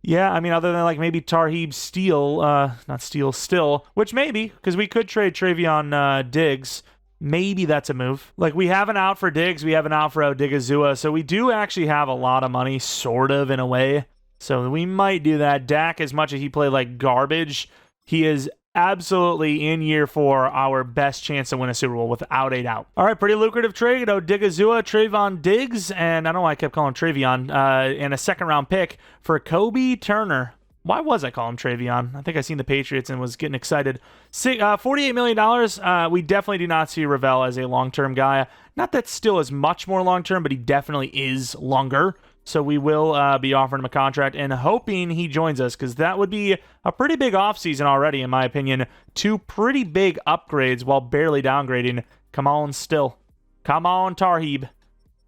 Yeah, I mean, other than like maybe Tarheeb Still, which maybe, because we could trade Travion Diggs. Maybe that's a move. Like, we have an out for Diggs. We have an out for Odigizua. So we do actually have a lot of money, sort of, in a way. So we might do that. Dak, as much as he played like garbage, he is absolutely in year 4 our best chance to win a Super Bowl without a doubt. All right, pretty lucrative trade. Odigizua, Trayvon Diggs, and I don't know why I kept calling him Travion, and a second-round pick for Kobe Turner. Why was I calling him Travion? I think I seen the Patriots and was getting excited. $48 million. We definitely do not see Ravel as a long-term guy. Not that still is much more long-term, but he definitely is longer. So we will be offering him a contract and hoping he joins us because that would be a pretty big offseason already, in my opinion. 2 pretty big upgrades while barely downgrading. Come on, still. Come on, Tarheeb.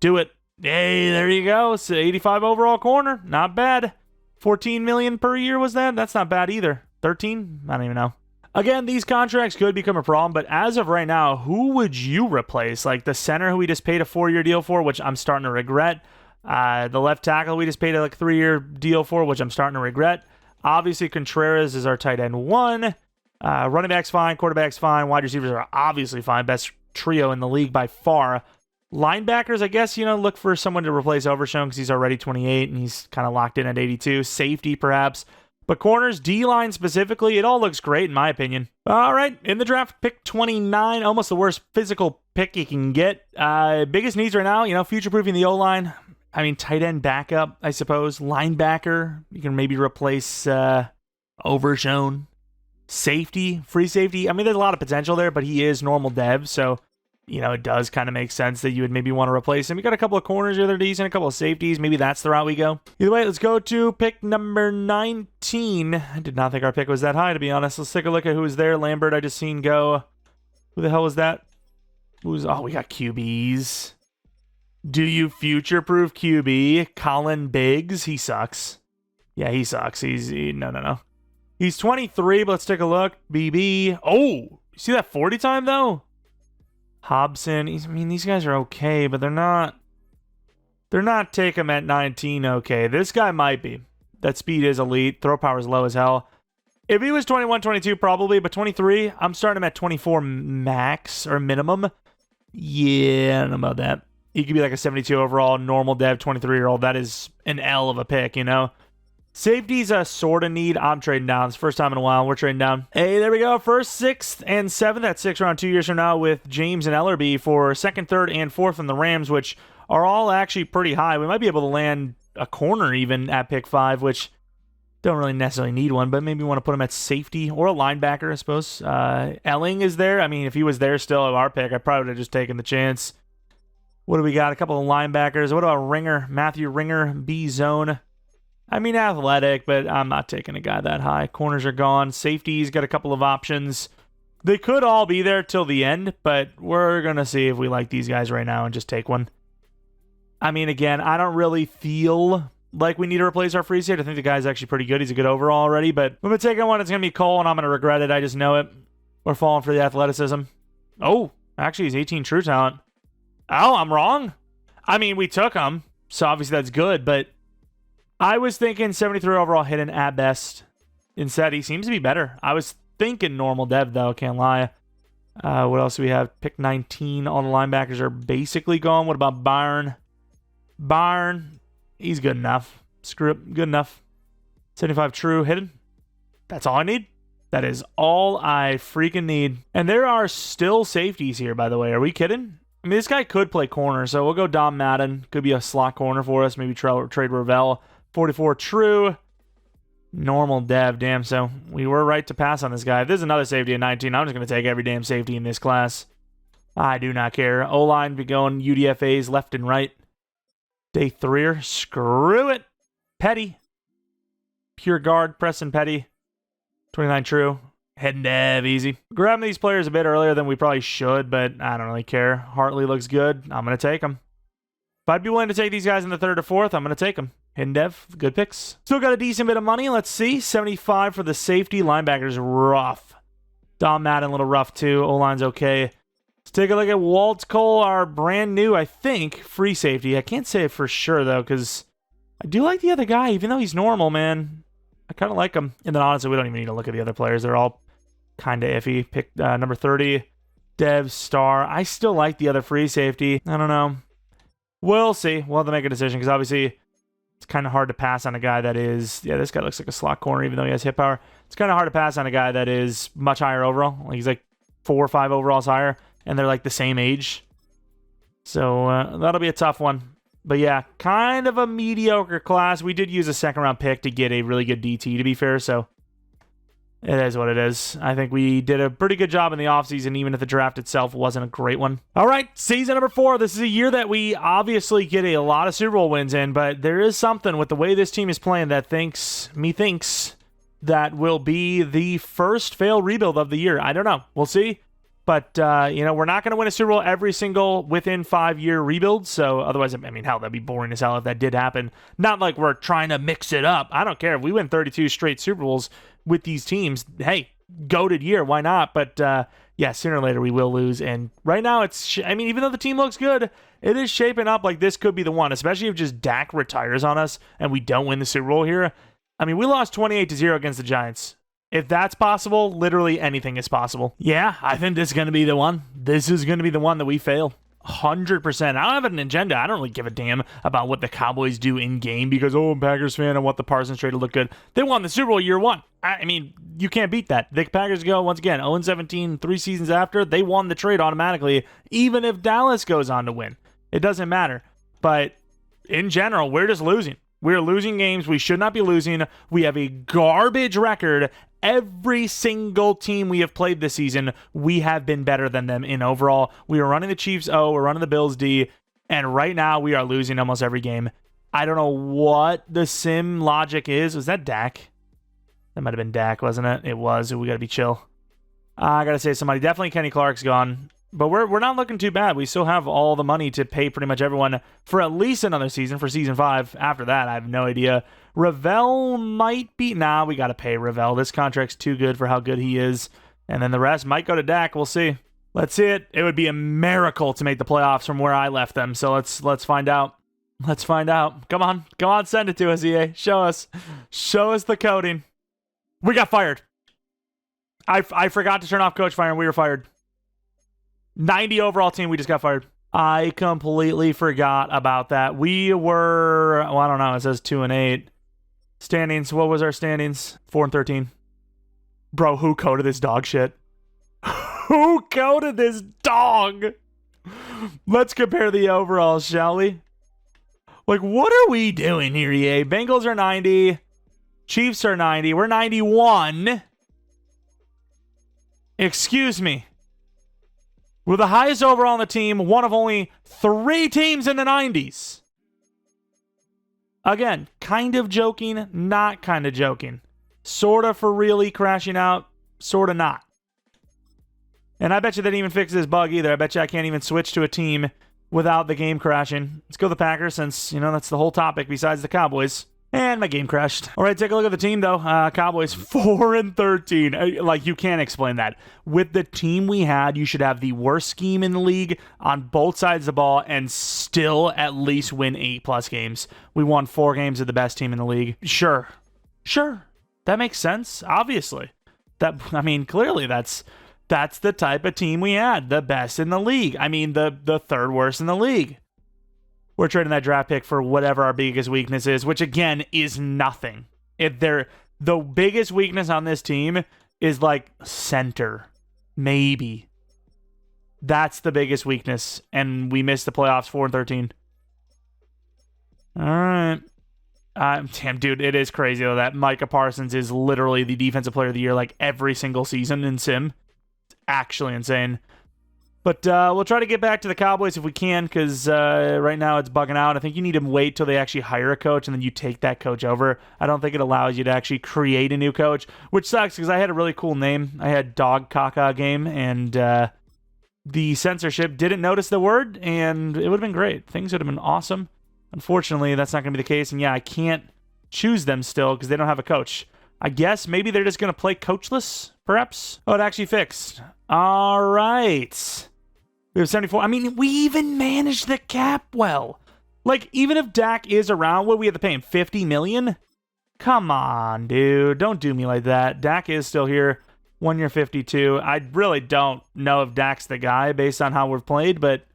Do it. Hey, there you go. It's 85 overall corner. Not bad. 14 million per year was that? That's not bad either. 13? I don't even know. Again, these contracts could become a problem, but as of right now, who would you replace? Like the center who we just paid a 4-year deal for, which I'm starting to regret. The left tackle we just paid a 3-year deal for, which I'm starting to regret. Obviously, Contreras is our tight end 1. Running back's fine. Quarterback's fine. Wide receivers are obviously fine. Best trio in the league by far. Linebackers, I guess, look for someone to replace Overshown because he's already 28 and he's kind of locked in at 82. Safety, perhaps. But corners, D-line specifically, it all looks great in my opinion. All right, in the draft, pick 29, almost the worst physical pick you can get. Biggest needs right now, future-proofing the O-line. I mean, tight end backup, I suppose. Linebacker, you can maybe replace Overshown. Safety, free safety. I mean, there's a lot of potential there, but he is normal dev, so, it does kind of make sense that you would maybe want to replace him. We got a couple of corners that are decent, a couple of safeties. Maybe that's the route we go. Either way, let's go to pick number 19. I did not think our pick was that high, to be honest. Let's take a look at who was there. Lambert, I just seen go. Who the hell was that? We got QBs. Do you future-proof QB? Colin Biggs? He sucks. Yeah, he sucks. No. He's 23, but let's take a look. BB. Oh, you see that 40 time, though? Hobson. These guys are okay, but they're not They're not take him at 19. Okay, this guy might be. That speed is elite. Throw power is low as hell. If he was 21, 22, probably, but 23, I'm starting him at 24 max or minimum. Yeah, I don't know about that. He could be like a 72 overall, normal dev, 23-year-old. That is an L of a pick, you know? Safety's a sort of need. I'm trading down. It's the first time in a while. We're trading down. Hey, there we go. First, 6th, and 7th. That's 6 round 2 years from now with James and Ellerby for 2nd, 3rd, and 4th in the Rams, which are all actually pretty high. We might be able to land a corner even at pick 5, which don't really necessarily need one, but maybe want to put him at safety or a linebacker, I suppose. Elling is there. I mean, if he was there still at our pick, I probably would have just taken the chance. What do we got? A couple of linebackers. What about Ringer? Matthew Ringer, B-zone. I mean, athletic, but I'm not taking a guy that high. Corners are gone. Safety's got a couple of options. They could all be there till the end, but we're going to see if we like these guys right now and just take one. I mean, again, I don't really feel like we need to replace our free safety. I think the guy's actually pretty good. He's a good overall already, but when we take one, it's going to be Cole, and I'm going to regret it. I just know it. We're falling for the athleticism. Oh, actually, he's 18 true talent. Oh, I'm wrong. I mean, we took him, so obviously that's good, but I was thinking 73 overall hidden at best. Instead, he seems to be better. I was thinking normal dev, though. Can't lie. What else do we have? Pick 19. All the linebackers are basically gone. What about Byron? Byron, he's good enough. Screw it. Good enough. 75 true hidden. That's all I need. That is all I freaking need. And there are still safeties here, by the way. Are we kidding? I mean, this guy could play corner, so we'll go Dom Madden. Could be a slot corner for us. Maybe trade Ravel. 44 true. Normal dev. Damn, so we were right to pass on this guy. If there's another safety at 19, I'm just going to take every damn safety in this class. I do not care. O-line be going UDFAs left and right. Day 3er. Screw it. Petty. Pure guard. Preston Petty. 29 true. Head and dev. Easy. Grabbing these players a bit earlier than we probably should, but I don't really care. Hartley looks good. I'm going to take him. If I'd be willing to take these guys in the 3rd or 4th, I'm going to take them. Hidden dev, good picks. Still got a decent bit of money. Let's see. 75 for the safety. Linebackers, rough. Dom Madden, a little rough too. O-line's okay. Let's take a look at Walt Cole, our brand new, I think, free safety. I can't say it for sure, though, because I do like the other guy, even though he's normal, man. I kind of like him. And then, honestly, we don't even need to look at the other players. They're all kind of iffy. Pick number 30, Dev Star. I still like the other free safety. I don't know. We'll see. We'll have to make a decision, because obviously it's kind of hard to pass on a guy that is... Yeah, this guy looks like a slot corner, even though he has hit power. It's kind of hard to pass on a guy that is much higher overall. Like, he's like 4 or 5 overalls higher, and they're like the same age. So that'll be a tough one. But yeah, kind of a mediocre class. We did use a 2nd-round pick to get a really good DT, to be fair, so it is what it is. I think we did a pretty good job in the offseason, even if the draft itself wasn't a great one. All right, season number 4. This is a year that we obviously get a lot of Super Bowl wins in, but there is something with the way this team is playing that thinks that will be the first failed rebuild of the year. I don't know. We'll see. But, we're not going to win a Super Bowl every single within 5-year rebuild. So otherwise, I mean, hell, that'd be boring as hell if that did happen. Not like we're trying to mix it up. I don't care. If we win 32 straight Super Bowls with these teams, hey, goated year. Why not? But, yeah, sooner or later we will lose. And right now even though the team looks good, it is shaping up like this could be the one, especially if just Dak retires on us and we don't win the Super Bowl here. I mean, we lost 28-0 against the Giants. If that's possible, literally anything is possible. Yeah, I think this is going to be the one. This is going to be the one that we fail. 100%. I don't have an agenda. I don't really give a damn about what the Cowboys do in-game because, I'm a Packers fan. I want the Parsons trade to look good. They won the Super Bowl year 1. I mean, you can't beat that. The Packers go, once again, 0-17, 3 seasons after. They won the trade automatically, even if Dallas goes on to win. It doesn't matter. But in general, we're just losing. We're losing games we should not be losing. We have a garbage record. Every single team we have played this season, we have been better than them in overall. We are running the Chiefs O, we're running the Bills D, and right now we are losing almost every game. I don't know what the sim logic is. Was that Dak? That might have been Dak, wasn't it? It was. We got to be chill. I got to say somebody. Definitely Kenny Clark's gone. But we're not looking too bad. We still have all the money to pay pretty much everyone for at least another season, for season 5. After that, I have no idea. Ravel might be... Nah, we got to pay Ravel. This contract's too good for how good he is. And then the rest might go to Dak. We'll see. Let's see it. It would be a miracle to make the playoffs from where I left them. So let's find out. Let's find out. Come on. Come on, send it to us, EA. Show us. Show us the coding. We got fired. I forgot to turn off coach fire and we were fired. 90 overall team, we just got fired. I completely forgot about that. We were, well, I don't know. It says 2-8. Standings, what was our standings? 4-13. Bro, who coded this dog shit? Who coded this dog? Let's compare the overalls, shall we? Like, what are we doing here, EA? Bengals are 90. Chiefs are 90. We're 91. Excuse me. We're the highest overall on the team, one of only 3 teams in the 90s. Again, kind of joking, not kind of joking. Sort of for really crashing out, sort of not. And I bet you they didn't even fix this bug either. I bet you I can't even switch to a team without the game crashing. Let's go the Packers since, you know, that's the whole topic besides the Cowboys. And my game crashed. All right, take a look at the team, though. Cowboys 4-13. Like, you can't explain that. With the team we had, you should have the worst scheme in the league on both sides of the ball and still at least win 8+ games. We won 4 games of the best team in the league. Sure. That makes sense, obviously. Clearly that's the type of team we had. The best in the league. I mean, the third worst in the league. We're trading that draft pick for whatever our biggest weakness is, which again is nothing. The biggest weakness on this team is like center, maybe. That's the biggest weakness, and we missed the playoffs 4-13. All right, damn, dude, it is crazy though that Micah Parsons is literally the defensive player of the year like every single season in Sim. It's actually insane. But we'll try to get back to the Cowboys if we can, because right now it's bugging out. I think you need to wait till they actually hire a coach, and then you take that coach over. I don't think it allows you to actually create a new coach, which sucks, because I had a really cool name. I had Dog Caca Game, and the censorship didn't notice the word, and it would have been great. Things would have been awesome. Unfortunately, that's not going to be the case, and yeah, I can't choose them still, because they don't have a coach. I guess maybe they're just going to play coachless, perhaps? Oh, it actually fixed. All right. We have 74. I mean, we even managed the cap well. Like, even if Dak is around, what do we have to pay him? $50 million? Come on, dude. Don't do me like that. Dak is still here. 1 year, 52. I really don't know if Dak's the guy based on how we've played, but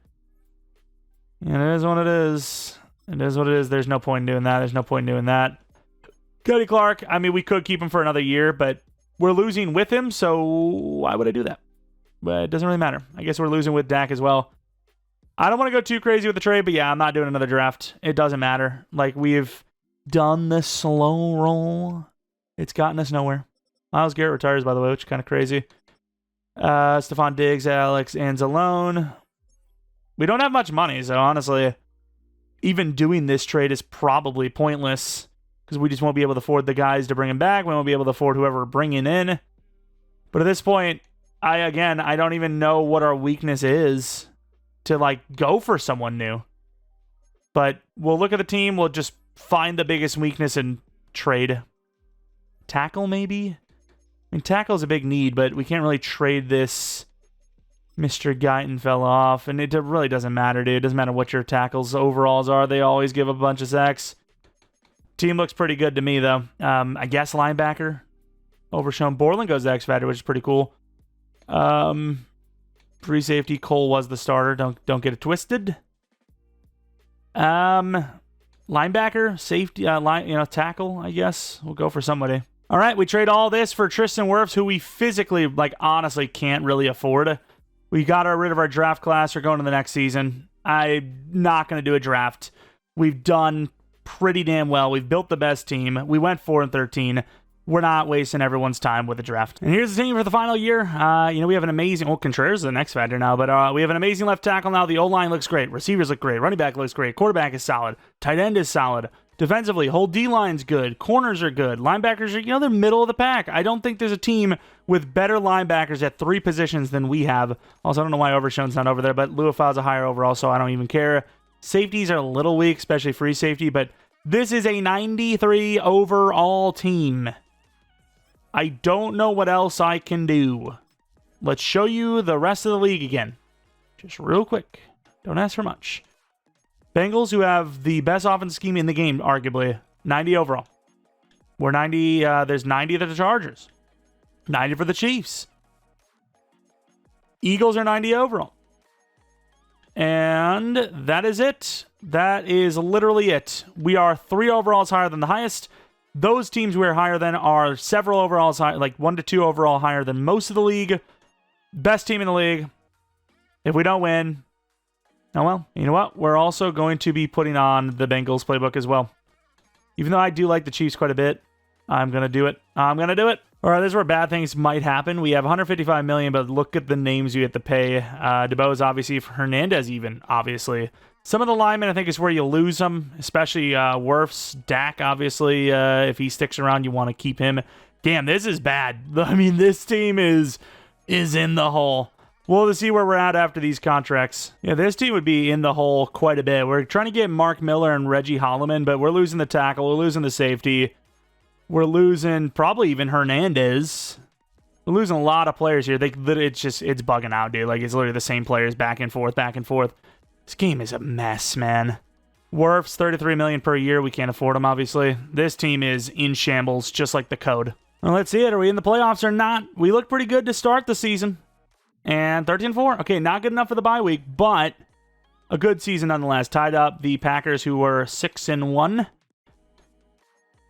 it is what it is. It is what it is. There's no point in doing that. Cody Clark, I mean, we could keep him for another year, but we're losing with him, so why would I do that? But it doesn't really matter. I guess we're losing with Dak as well. I don't want to go too crazy with the trade, but yeah, I'm not doing another draft. It doesn't matter. Like, we've done the slow roll. It's gotten us nowhere. Myles Garrett retires, by the way, which is kind of crazy. Stephon Diggs, Alex Anzalone. We don't have much money, so honestly, even doing this trade is probably pointless because we just won't be able to afford the guys to bring him back. We won't be able to afford whoever we're bringing in. But at this point, I don't even know what our weakness is to, like, go for someone new. But we'll look at the team. We'll just find the biggest weakness and trade. Tackle, maybe? I mean, tackle is a big need, but we can't really trade this Mr. Guyton fell off. And it really doesn't matter, dude. It doesn't matter what your tackles overalls are. They always give a bunch of sacks. Team looks pretty good to me, though. I guess linebacker. Overshown. Borland goes to X Factor, which is pretty cool. Free safety, Cole was the starter. Don't get it twisted. Linebacker, safety, tackle, I guess. We'll go for somebody. All right, we trade all this for Tristan Wirfs, who we physically, like, honestly can't really afford. We got rid of our draft class. We're going to the next season. I'm not going to do a draft. We've done pretty damn well. We've built the best team. We went 4-13. We're not wasting everyone's time with the draft. And here's the team for the final year. We have an amazing... Contreras is the next factor now, but we have an amazing left tackle now. The O-line looks great. Receivers look great. Running back looks great. Quarterback is solid. Tight end is solid. Defensively, whole D-line's good. Corners are good. Linebackers are, they're middle of the pack. I don't think there's a team with better linebackers at 3 positions than we have. Also, I don't know why Overshown's not over there, but Luafau's a higher overall, so I don't even care. Safeties are a little weak, especially free safety, but this is a 93 overall team. I don't know what else I can do. Let's show you the rest of the league again. Just real quick. Don't ask for much. Bengals, who have the best offensive scheme in the game, arguably, 90 overall. We're 90, there's 90 of the Chargers. 90 for the Chiefs. Eagles are 90 overall. And that is it. That is literally it. We are 3 overalls higher than the highest. Those teams we're higher than are several overalls higher, like 1 to 2 overall higher than most of the league. Best team in the league. If we don't win, oh well, you know what? We're also going to be putting on the Bengals playbook as well. Even though I do like the Chiefs quite a bit, I'm going to do it. I'm going to do it. All right, this is where bad things might happen. We have $155 million, but look at the names we have to pay. DeBose, obviously, Hernandez even, obviously. Some of the linemen, I think, is where you lose them, especially Wirfs, Dak, obviously. If he sticks around, you want to keep him. Damn, this is bad. I mean, this team is in the hole. We'll see where we're at after these contracts. Yeah, this team would be in the hole quite a bit. We're trying to get Mark Miller and Reggie Holloman, but we're losing the tackle. We're losing the safety. We're losing probably even Hernandez. We're losing a lot of players here. It's bugging out, dude. Like, it's literally the same players back and forth, back and forth. This game is a mess, man. Wirfs, $33 million per year. We can't afford them, obviously. This team is in shambles, just like the code. Well, let's see it. Are we in the playoffs or not? We look pretty good to start the season. And 13-4. Okay, not good enough for the bye week, but a good season nonetheless. Tied up the Packers, who were 6-1.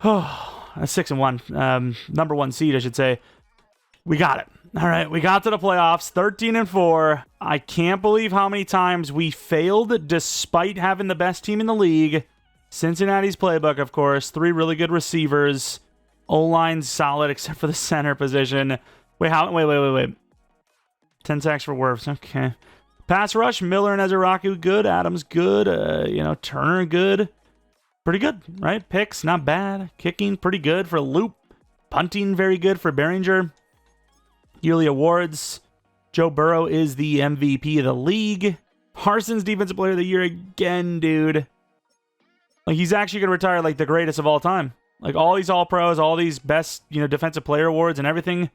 Oh. 6-1, number 1 seed, I should say. We got it. All right, we got to the playoffs, 13-4. I can't believe how many times we failed despite having the best team in the league. Cincinnati's playbook, of course. 3 really good receivers. O-line's solid except for the center position. Wait. 10 sacks for Wirfs. Okay. Pass rush, Miller and Ezeraku, good. Adams, good. Turner, good. Pretty good, right? Picks, not bad. Kicking, pretty good for Loop. Punting, very good for Behringer. Yearly awards. Joe Burrow is the MVP of the league. Parsons, Defensive Player of the Year again, dude. Like, he's actually going to retire like the greatest of all time. Like, all these All-Pros, all these best, Defensive Player awards and everything.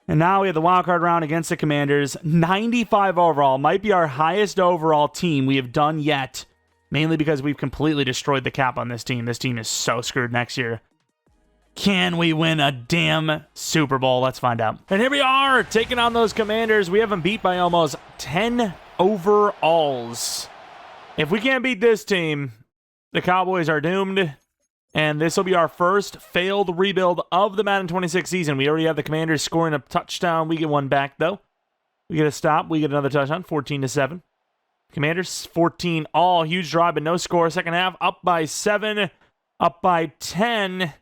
And now we have the wildcard round against the Commanders. 95 overall. Might be our highest overall team we have done yet. Mainly because we've completely destroyed the cap on this team. This team is so screwed next year. Can we win a damn Super Bowl? Let's find out. And here we are, taking on those Commanders. We have them beat by almost 10 overalls. If we can't beat this team, the Cowboys are doomed. And this will be our first failed rebuild of the Madden 26 season. We already have the Commanders scoring a touchdown. We get one back, though. We get a stop. We get another touchdown, 14-7. Commanders, 14 all. Huge drive, but no score. Second half, up by 7, up by 10.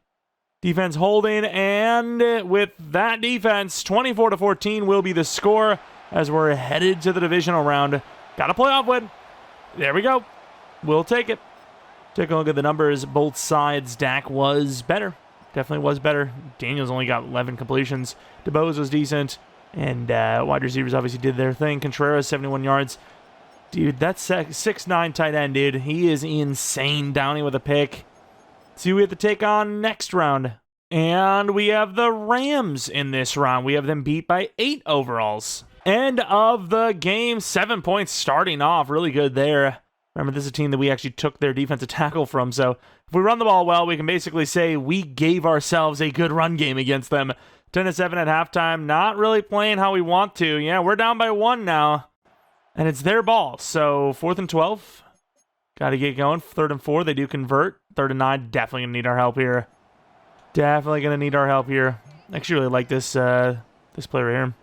Defense holding, and with that defense, 24-14 will be the score as we're headed to the divisional round. Got a playoff win. There we go. We'll take it. Take a look at the numbers. Both sides, Dak was better. Definitely was better. Daniels only got 11 completions. DeBose was decent. And wide receivers obviously did their thing. Contreras, 71 yards. Dude, that's 6'9" tight end, dude. He is insane. Downey with a pick. See who we have to take on next round. And we have the Rams in this round. We have them beat by 8 overalls. End of the game. 7 points starting off. Really good there. Remember, this is a team that we actually took their defensive tackle from. So if we run the ball well, we can basically say we gave ourselves a good run game against them. 10-7 at halftime. Not really playing how we want to. Yeah, we're down by 1 now. And it's their ball. So 4th and 12. Got to get going. 3rd and 4. They do convert. 3rd and 9. Definitely going to need our help here. Definitely going to need our help here. I actually really like this this player right here.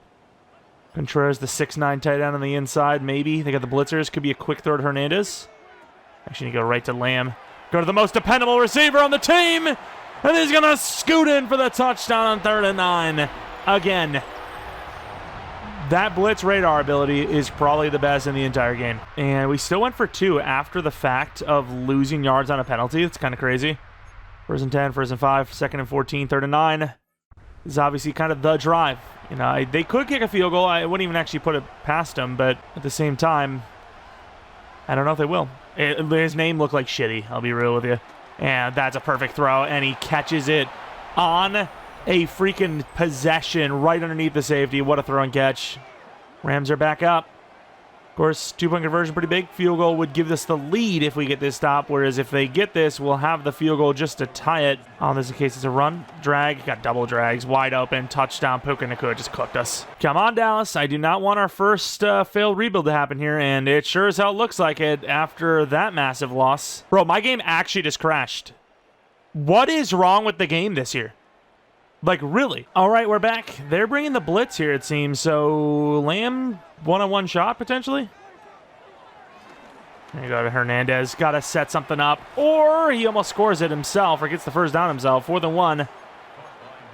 Contreras, the 6'9" tight end on the inside. Maybe. They got the blitzers. Could be a quick throw to Hernandez. Actually, you go right to Lamb. Go to the most dependable receiver on the team. And he's going to scoot in for the touchdown on 3rd and 9. Again. That blitz radar ability is probably the best in the entire game. And we still went for 2 after the fact of losing yards on a penalty. It's kind of crazy. 1st and 10, 1st and 5, 2nd and 14, 3rd and 9. This is obviously kind of the drive. They could kick a field goal. I wouldn't even actually put it past them, but at the same time, I don't know if they will. His name looked like shitty, I'll be real with you. And that's a perfect throw, and he catches it on a freaking possession right underneath the safety. What a throw and catch. Rams are back up. course, 2-point conversion, pretty big. Field goal would give us the lead if we get this stop, whereas if they get this, we'll have the field goal just to tie it. Oh, this is in case it's a run. Drag, got double drags, wide open, touchdown. Puka Nacua just cooked us. Come on, Dallas. I do not want our first failed rebuild to happen here, and it sure as hell looks like it after that massive loss. Bro, my game actually just crashed. What is wrong with the game this year? Like, really? All right, we're back. They're bringing the blitz here, it seems. So, Lamb, one-on-one shot, potentially? There you go, Hernandez. Got to set something up. Or he almost scores it himself or gets the first down himself. 4th and 1.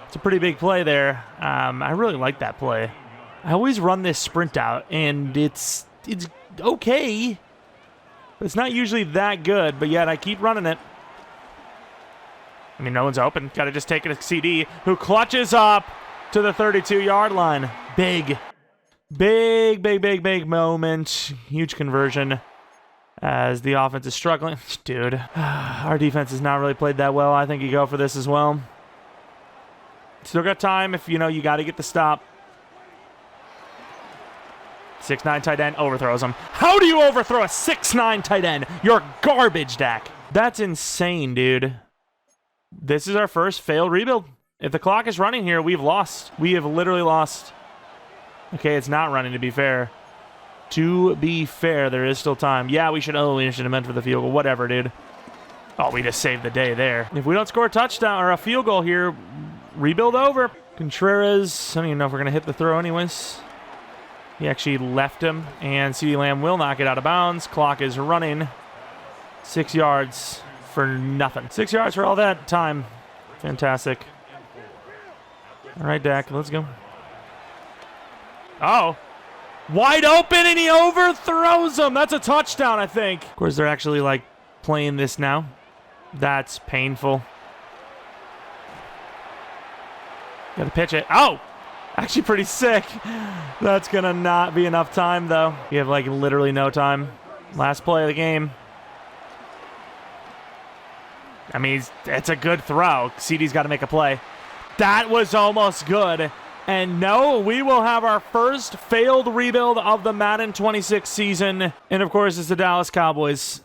It's a pretty big play there. I really like that play. I always run this sprint out, and it's okay. But it's not usually that good, but yet I keep running it. I mean, no one's open. Got to just take it to CD, who clutches up to the 32-yard line. Big moment. Huge conversion as the offense is struggling. Dude, our defense has not really played that well. I think you go for this as well. Still got time if, you got to get the stop. 6'9" tight end overthrows him. How do you overthrow a 6'9" tight end? You're garbage, Dak. That's insane, dude. This is our first failed rebuild. If the clock is running here, we've lost. We have literally lost. Okay, it's not running, to be fair. To be fair, there is still time. Yeah, we should have meant for the field goal. Whatever, dude. Oh, we just saved the day there. If we don't score a touchdown or a field goal here, rebuild over. Contreras, I don't even know if we're going to hit the throw anyways. He actually left him, and CeeDee Lamb will knock it out of bounds. Clock is running. 6 yards for nothing. 6 yards for all that time. Fantastic. All right, Dak, let's go. Oh. Wide open, and he overthrows him. That's a touchdown, I think. Of course, they're actually, playing this now. That's painful. Gotta pitch it. Oh! Actually pretty sick. That's gonna not be enough time, though. We have, literally no time. Last play of the game. I mean, it's a good throw. CD's got to make a play. That was almost good. And no, we will have our first failed rebuild of the Madden 26 season. And of course, it's the Dallas Cowboys.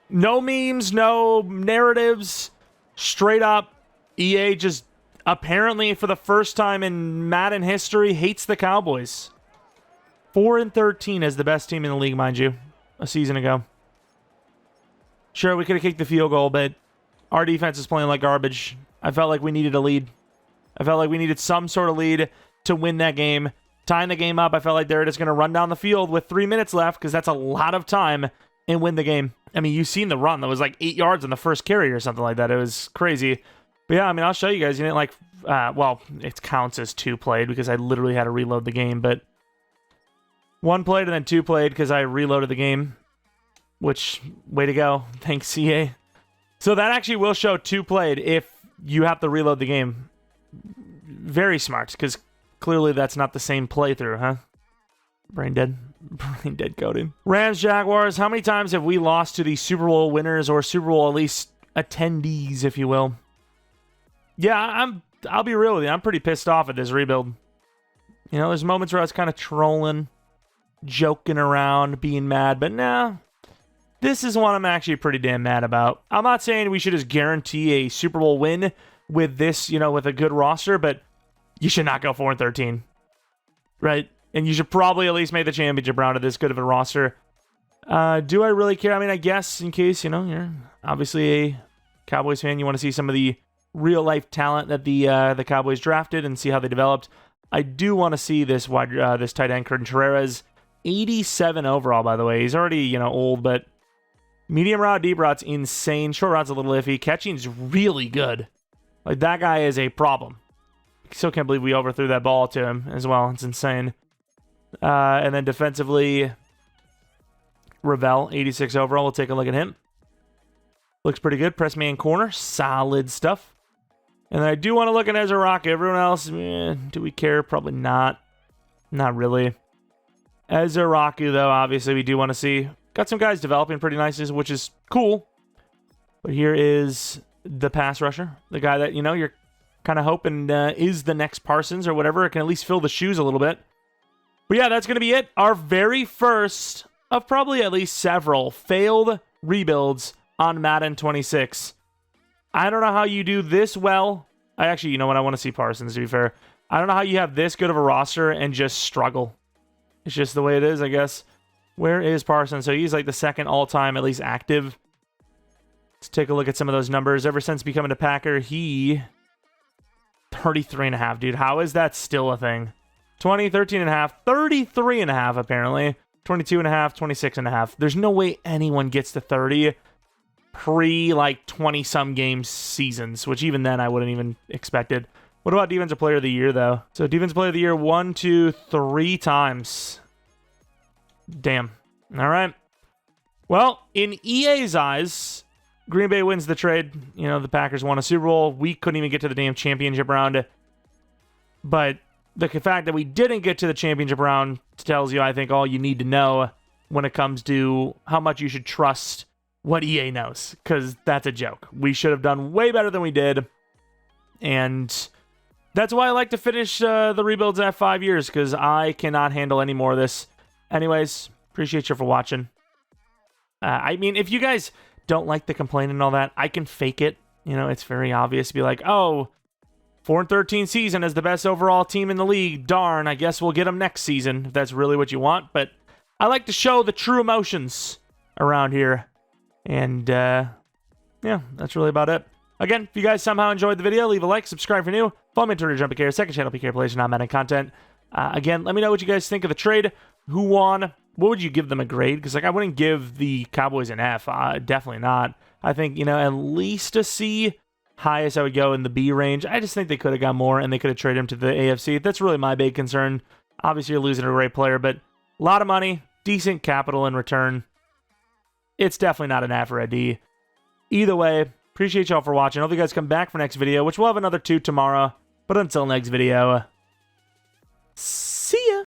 No memes, no narratives. Straight up, EA just apparently for the first time in Madden history hates the Cowboys. 4-13 as the best team in the league, mind you, a season ago. Sure, we could have kicked the field goal, but our defense is playing like garbage. I felt like we needed a lead. I felt like we needed some sort of lead to win that game. Tying the game up, I felt like they're just going to run down the field with 3 minutes left because that's a lot of time and win the game. I mean, you've seen the run. That was 8 yards on the first carry or something like that. It was crazy. But yeah, I mean, I'll show you guys. You didn't well, it counts as 2 played because I literally had to reload the game. But 1 played and then 2 played because I reloaded the game. Which, way to go. Thanks, CA. So that actually will show 2 played if you have to reload the game. Very smart, because clearly that's not the same playthrough, huh? Brain dead. Brain dead coding. Rams, Jaguars. How many times have we lost to the Super Bowl winners or Super Bowl at least attendees, if you will? Yeah, I'll be real with you. I'm pretty pissed off at this rebuild. There's moments where I was kind of trolling, joking around, being mad, but nah. This is one I'm actually pretty damn mad about. I'm not saying we should just guarantee a Super Bowl win with this, with a good roster, but you should not go 4-13, right? And you should probably at least make the championship round of this good of a roster. Do I really care? I mean, I guess in case, you're obviously a Cowboys fan, you want to see some of the real-life talent that the Cowboys drafted and see how they developed. I do want to see this tight end, Contreras, 87 overall, by the way. He's already, old, but medium route, deep route's insane. Short route's a little iffy. Catching's really good. That guy is a problem. Still can't believe we overthrew that ball to him as well. It's insane. And then defensively, Ravel, 86 overall. We'll take a look at him. Looks pretty good. Press man corner. Solid stuff. And then I do want to look at Ezra. Everyone else, do we care? Probably not. Not really. Ezra, though, obviously we do want to see. Got some guys developing pretty nicely, which is cool. But here is the pass rusher. The guy that, you're kind of hoping is the next Parsons or whatever. It can at least fill the shoes a little bit. But yeah, that's going to be it. Our very first of probably at least several failed rebuilds on Madden 26. I don't know how you do this well. You know what? I want to see Parsons, to be fair. I don't know how you have this good of a roster and just struggle. It's just the way it is, I guess. Where is Parsons? So he's like the second all-time, at least active. Let's take a look at some of those numbers. Ever since becoming a Packer, he... 33.5, dude. How is that still a thing? 20, 13.5, 33.5, apparently. 22.5, 26.5. There's no way anyone gets to 30 pre, like, 20-some game seasons, which even then I wouldn't even expected. What about Defensive Player of the Year, though? So Defensive Player of the Year 1, 2, 3 times. Damn. All right. Well, in EA's eyes, Green Bay wins the trade. You know, the Packers won a Super Bowl. We couldn't even get to the damn championship round. But the fact that we didn't get to the championship round tells you, I think, all you need to know when it comes to how much you should trust what EA knows. Because that's a joke. We should have done way better than we did. And that's why I like to finish the rebuilds at 5 years. Because I cannot handle any more of this. Anyways, appreciate you for watching. I mean, if you guys don't like the complaint and all that, I can fake it. You know, it's very obvious to be like, oh, 4-13 season as the best overall team in the league. Darn, I guess we'll get them next season if that's really what you want. But I like to show the true emotions around here. And, yeah, that's really about it. Again, if you guys somehow enjoyed the video, leave a like, subscribe for new. Follow me on Twitter, Jeromepkr, second channel, PK Plays, not Madden content. Again, let me know what you guys think of the trade. Who won? What would you give them a grade? Because, like, I wouldn't give the Cowboys an F. Definitely not. I think, you know, at least a C. Highest I would go in the B range. I just think they could have got more, and they could have traded him to the AFC. That's really my big concern. Obviously, you're losing a great player, but a lot of money, decent capital in return. It's definitely not an F or a D. Either way, appreciate y'all for watching. Hope you guys come back for next video, which we'll have another 2 tomorrow. But until next video, see ya!